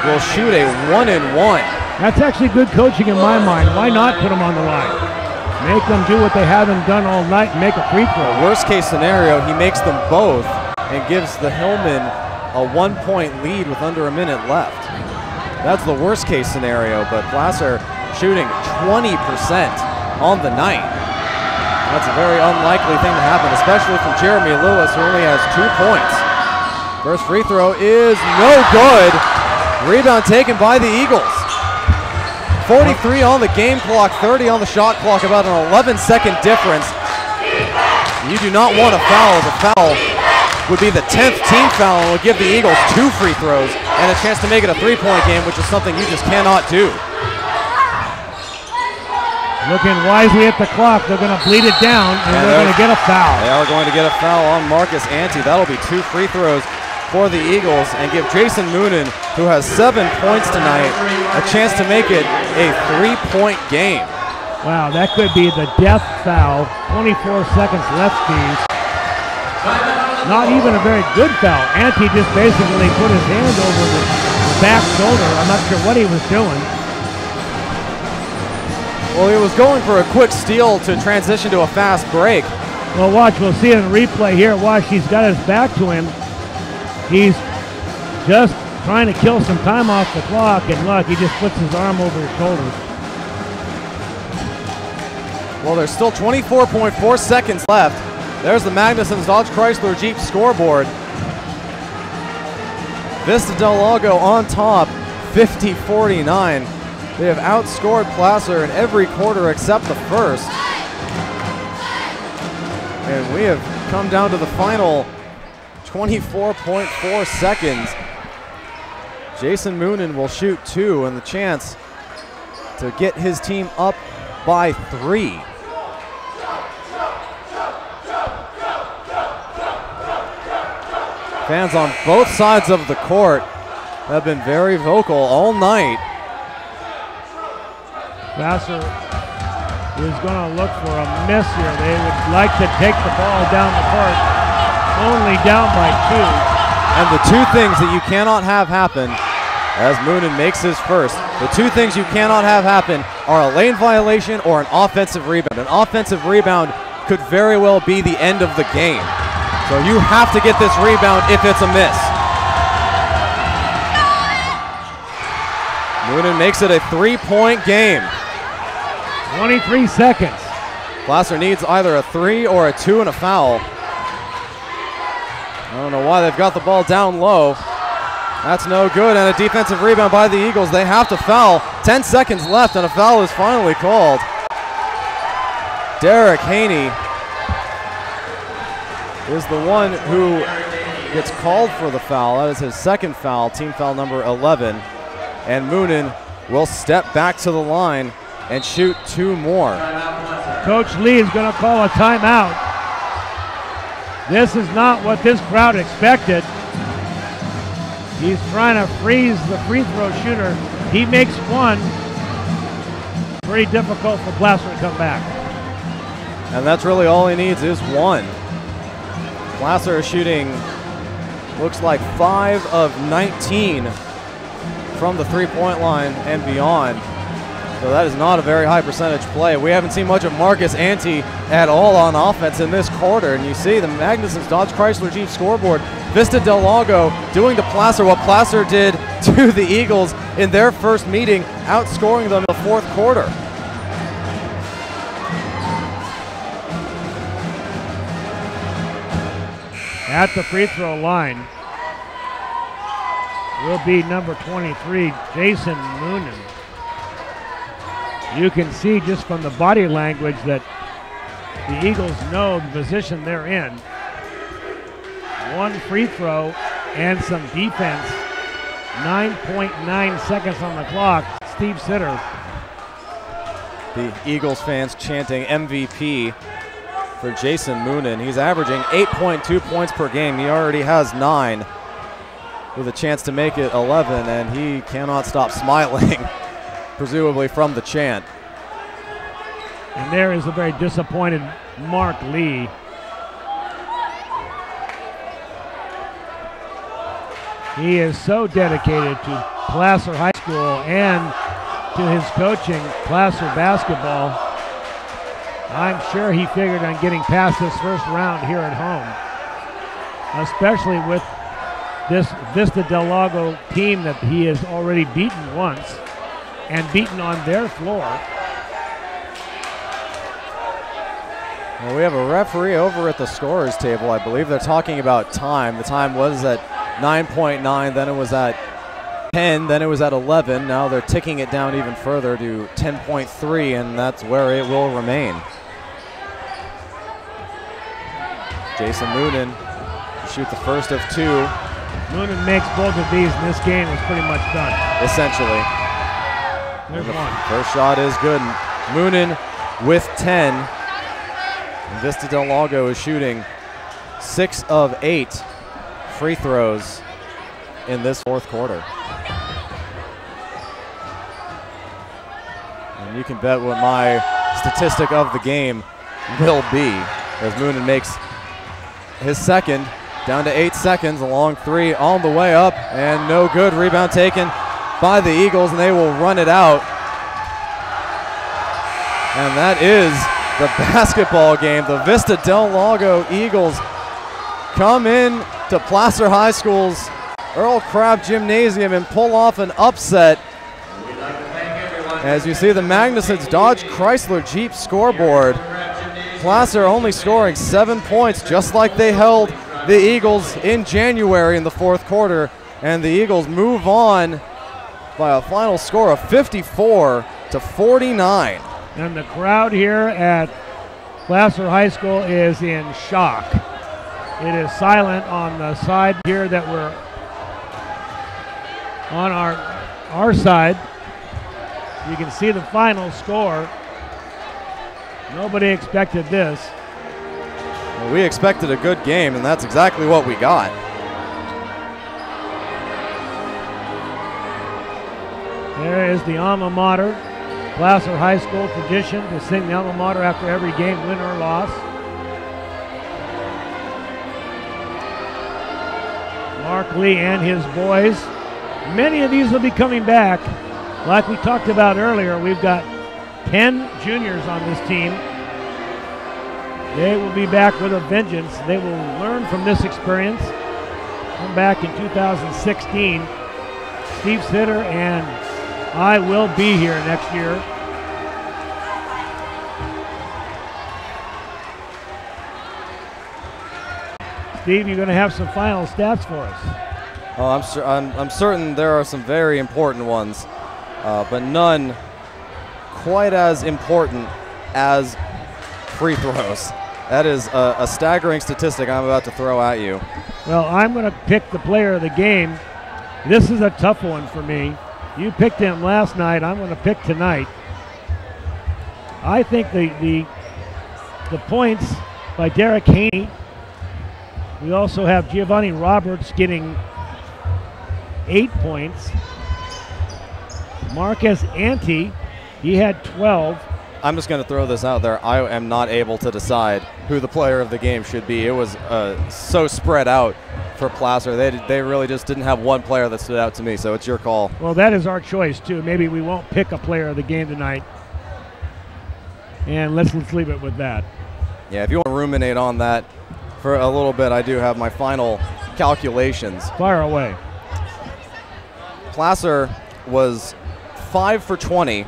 will shoot a 1-and-1. That's actually good coaching in my mind. Why not put them on the line? Make them do what they haven't done all night and make a free throw. Worst case scenario, he makes them both and gives the Hillmen a 1-point lead with under a minute left. That's the worst case scenario, but Placer shooting 20% on the night. That's a very unlikely thing to happen, especially from Jeremy Lewis, who only has 2 points. First free throw is no good. Rebound taken by the Eagles. 43 on the game clock, 30 on the shot clock, about an 11-second difference. You do not want a foul. The foul would be the 10th team foul and would give the Eagles 2 free throws and a chance to make it a 3-point game, which is something you just cannot do. Looking wisely at the clock, they're going to bleed it down, and they're going to get a foul. They are going to get a foul on Marcus Ante. That'll be 2 free throws for the Eagles and give Jason Moonen, who has 7 points tonight, a chance to make it a 3-point game. Wow, that could be the death foul. 24 seconds left, Steve. Not even a very good foul. Ante just basically put his hand over the back shoulder. I'm not sure what he was doing. Well, he was going for a quick steal to transition to a fast break. Well, watch. We'll see it in replay here. Watch. He's got his back to him. He's just trying to kill some time off the clock, and look, he just puts his arm over his shoulder. Well, there's still 24.4 seconds left. There's the Magnuson's Dodge Chrysler Jeep scoreboard. Vista del Lago on top, 50-49. They have outscored Placer in every quarter except the first. And we have come down to the final 24.4 seconds. Jason Moonen will shoot 2 and the chance to get his team up by 3. Fans on both sides of the court have been very vocal all night. Vassar is going to look for a miss here. They would like to take the ball down the court, only down by 2. And the 2 things that you cannot have happen, as Moonen makes his first, the 2 things you cannot have happen are a lane violation or an offensive rebound. An offensive rebound could very well be the end of the game. So you have to get this rebound if it's a miss. Moonen makes it a 3-point game. 23 seconds. Placer needs either a 3 or a 2 and a foul. I don't know why they've got the ball down low. That's no good, and a defensive rebound by the Eagles. They have to foul. 10 seconds left, and a foul is finally called. Derek Haney is the one who gets called for the foul. That is his second foul, team foul number 11. And Moonen will step back to the line and shoot 2 more. Coach Lee is going to call a timeout. This is not what this crowd expected. He's trying to freeze the free throw shooter. He makes one. Pretty difficult for Placer to come back. And that's really all he needs is one. Placer is shooting, looks like 5 of 19 from the three-point line and beyond. So that is not a very high percentage play. We haven't seen much of Marcus Ante at all on offense in this quarter. And you see the Magnuson's Dodge Chrysler Jeep scoreboard. Vista Del Lago doing to Placer what Placer did to the Eagles in their first meeting, outscoring them in the fourth quarter. At the free throw line will be number 23, Jason Moonen. You can see just from the body language that the Eagles know the position they're in. One free throw and some defense. 9.9 seconds on the clock. Steve Sitter. The Eagles fans chanting MVP for Jason Moonen. He's averaging 8.2 points per game. He already has 9 with a chance to make it 11, and he cannot stop smiling. Presumably from the chant. And there is a very disappointed Mark Lee. He is so dedicated to Placer High School and to his coaching, Placer basketball. I'm sure he figured on getting past this first round here at home, especially with this Vista Del Lago team that he has already beaten once and beaten on their floor. Well, we have a referee over at the scorer's table. I believe they're talking about time. The time was at 9.9, then it was at 10, then it was at 11. Now they're ticking it down even further to 10.3, and that's where it will remain. Jason Moonen shoot the first of 2. Moonen makes both of these, and this game is pretty much done. Essentially. There's one. First shot is good. Moonen with 10. And Vista Del Lago is shooting 6 of 8 free throws in this fourth quarter. And you can bet what my statistic of the game will be, as Moonen makes his second, down to 8 seconds, a long 3 on the way up, and no good. Rebound taken by the Eagles, and they will run it out. And that is the basketball game. The Vista Del Lago Eagles come in to Placer High School's Earl Crabb Gymnasium and pull off an upset. As you see the Magnuson's Dodge Chrysler Jeep scoreboard, Placer only scoring 7 points, just like they held the Eagles in January in the fourth quarter. And the Eagles move on by a final score of 54-49. And the crowd here at Placer High School is in shock. It is silent on the side here that we're on our side. You can see the final score. Nobody expected this. Well, we expected a good game, and that's exactly what we got. There is the alma mater. Placer High School tradition to sing the alma mater after every game, win or loss. Mark Lee and his boys. Many of these will be coming back. Like we talked about earlier, we've got 10 juniors on this team. They will be back with a vengeance. They will learn from this experience. Come back in 2016. Steve Sitter and I will be here next year. Steve, you're going to have some final stats for us. Oh, I'm certain there are some very important ones, but none quite as important as free throws. That is a staggering statistic I'm about to throw at you. Well, I'm going to pick the player of the game. This is a tough one for me. You picked him last night. I'm going to pick tonight. I think the points by Derek Haney. We also have Giovanni Roberts getting 8 points. Marcus Ante, he had 12. I'm just going to throw this out there. I am not able to decide who the player of the game should be. It was so spread out for Placer. They really just didn't have one player that stood out to me, so it's your call. Well, that is our choice, too. Maybe we won't pick a player of the game tonight. And let's leave it with that. Yeah, if you want to ruminate on that for a little bit, I do have my final calculations. Fire away. Placer was 5 for 20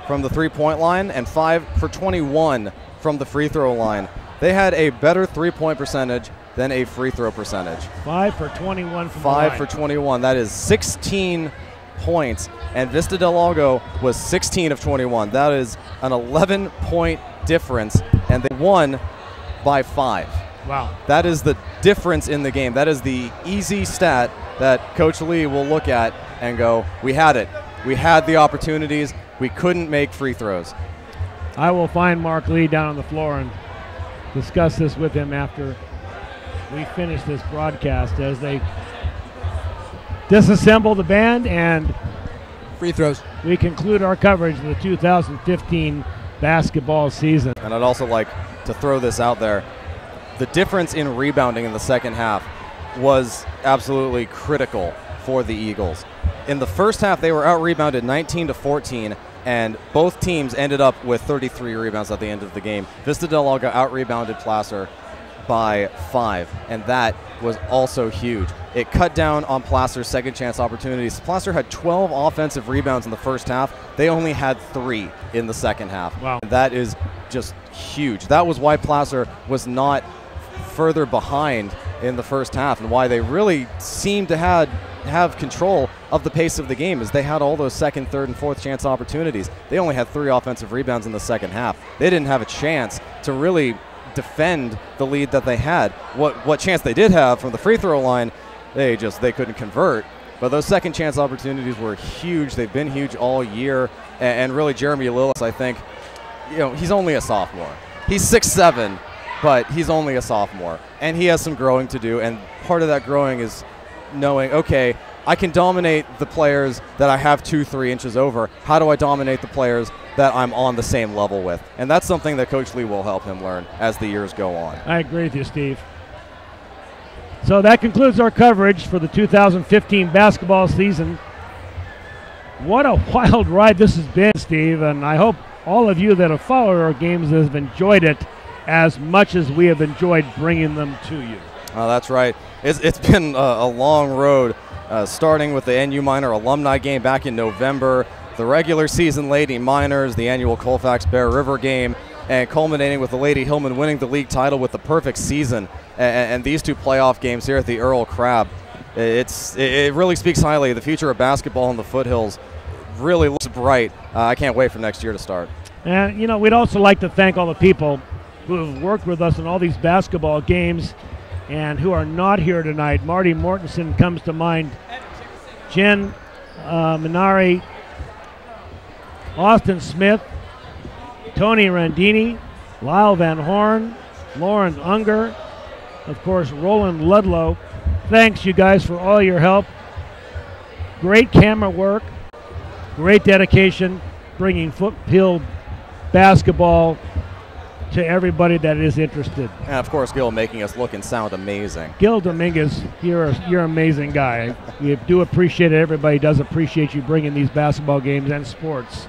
from the three-point line and 5 for 21 from the free throw line. They had a better three-point percentage than a free throw percentage. 5 for 21 from 5 the for line. 21. That is 16 points. And Vista del Lago was 16 of 21. That is an 11-point difference, and they won by 5. Wow. That is the difference in the game. That is the easy stat that Coach Lee will look at and go, we had it. We had the opportunities. We couldn't make free throws. I will find Mark Lee down on the floor and discuss this with him after we finish this broadcast as they disassemble the band and free throws. We conclude our coverage of the 2015 basketball season. And I'd also like to throw this out there. The difference in rebounding in the second half was absolutely critical for the Eagles. In the first half, they were out-rebounded 19-14, and both teams ended up with 33 rebounds at the end of the game. Vista del Lago out-rebounded Placer by 5, and that was also huge. It cut down on Placer's second chance opportunities. Placer had 12 offensive rebounds in the first half. They only had 3 in the second half. Wow. And that is just huge. That was why Placer was not further behind in the first half, and why they really seemed to have control of the pace of the game, as they had all those second, third, and fourth chance opportunities. They only had 3 offensive rebounds in the second half. They didn't have a chance to really defend the lead that they had. What chance they did have from the free throw line, they couldn't convert. But those second chance opportunities were huge. They've been huge all year. And really, Jeremy Lillis, I think, he's only a sophomore. He's 6'7", but he's only a sophomore, and he has some growing to do. And part of that growing is knowing, okay, I can dominate the players that I have 2-3 inches over. How do I dominate the players that I'm on the same level with? And that's something that Coach Lee will help him learn as the years go on. I agree with you, Steve. So that concludes our coverage for the 2015 basketball season. What a wild ride this has been, Steve, and I hope all of you that have followed our games have enjoyed it as much as we have enjoyed bringing them to you. Oh, that's right. It's been a long road, starting with the NU Minor alumni game back in November, the regular season Lady Miners, the annual Colfax Bear River game, and culminating with the Lady Hillmen winning the league title with the perfect season, and these 2 playoff games here at the Earl Crab. It really speaks highly. The future of basketball in the foothills really looks bright. I can't wait for next year to start. And, we'd also like to thank all the people who have worked with us in all these basketball games and who are not here tonight. Marty Mortensen comes to mind. Jen Minari, Austin Smith, Tony Randini, Lyle Van Horn, Lauren Unger, of course, Roland Ludlow. Thanks, you guys, for all your help. Great camera work, great dedication, bringing foothill basketball to everybody that is interested. And, of course, Gil making us look and sound amazing. Gil Dominguez, you're an amazing guy. We do appreciate it. Everybody does appreciate you bringing these basketball games and sports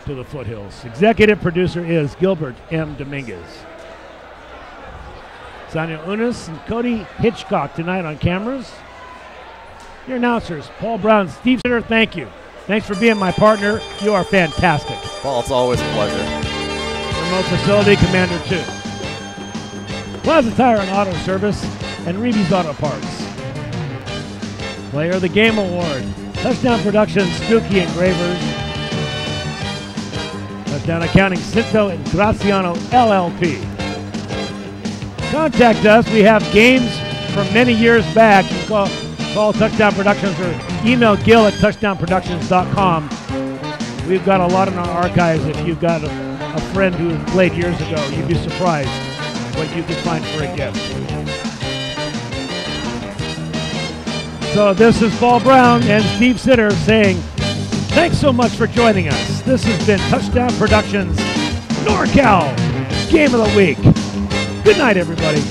to the foothills. Executive producer is Gilbert M. Dominguez. Sonia Unis and Cody Hitchcock tonight on cameras. Your announcers, Paul Brown, Steve Sitter, thank you. Thanks for being my partner. You are fantastic. Paul, it's always a pleasure. Remote Facility Commander 2. Plaza Tire and Auto Service and Reeves Auto Parts. Player of the Game Award. Touchdown Productions, Stuckey Engravers. Touchdown Accounting, Cinto and Graziano LLP. Contact us. We have games from many years back. You can call Touchdown Productions or email Gil at touchdownproductions.com. We've got a lot in our archives. If you've got a friend who played years ago, you'd be surprised what you could find for a gift. So this is Paul Brown and Steve Sitter saying, thanks so much for joining us. This has been Touchdown Productions NorCal Game of the Week. Good night, everybody.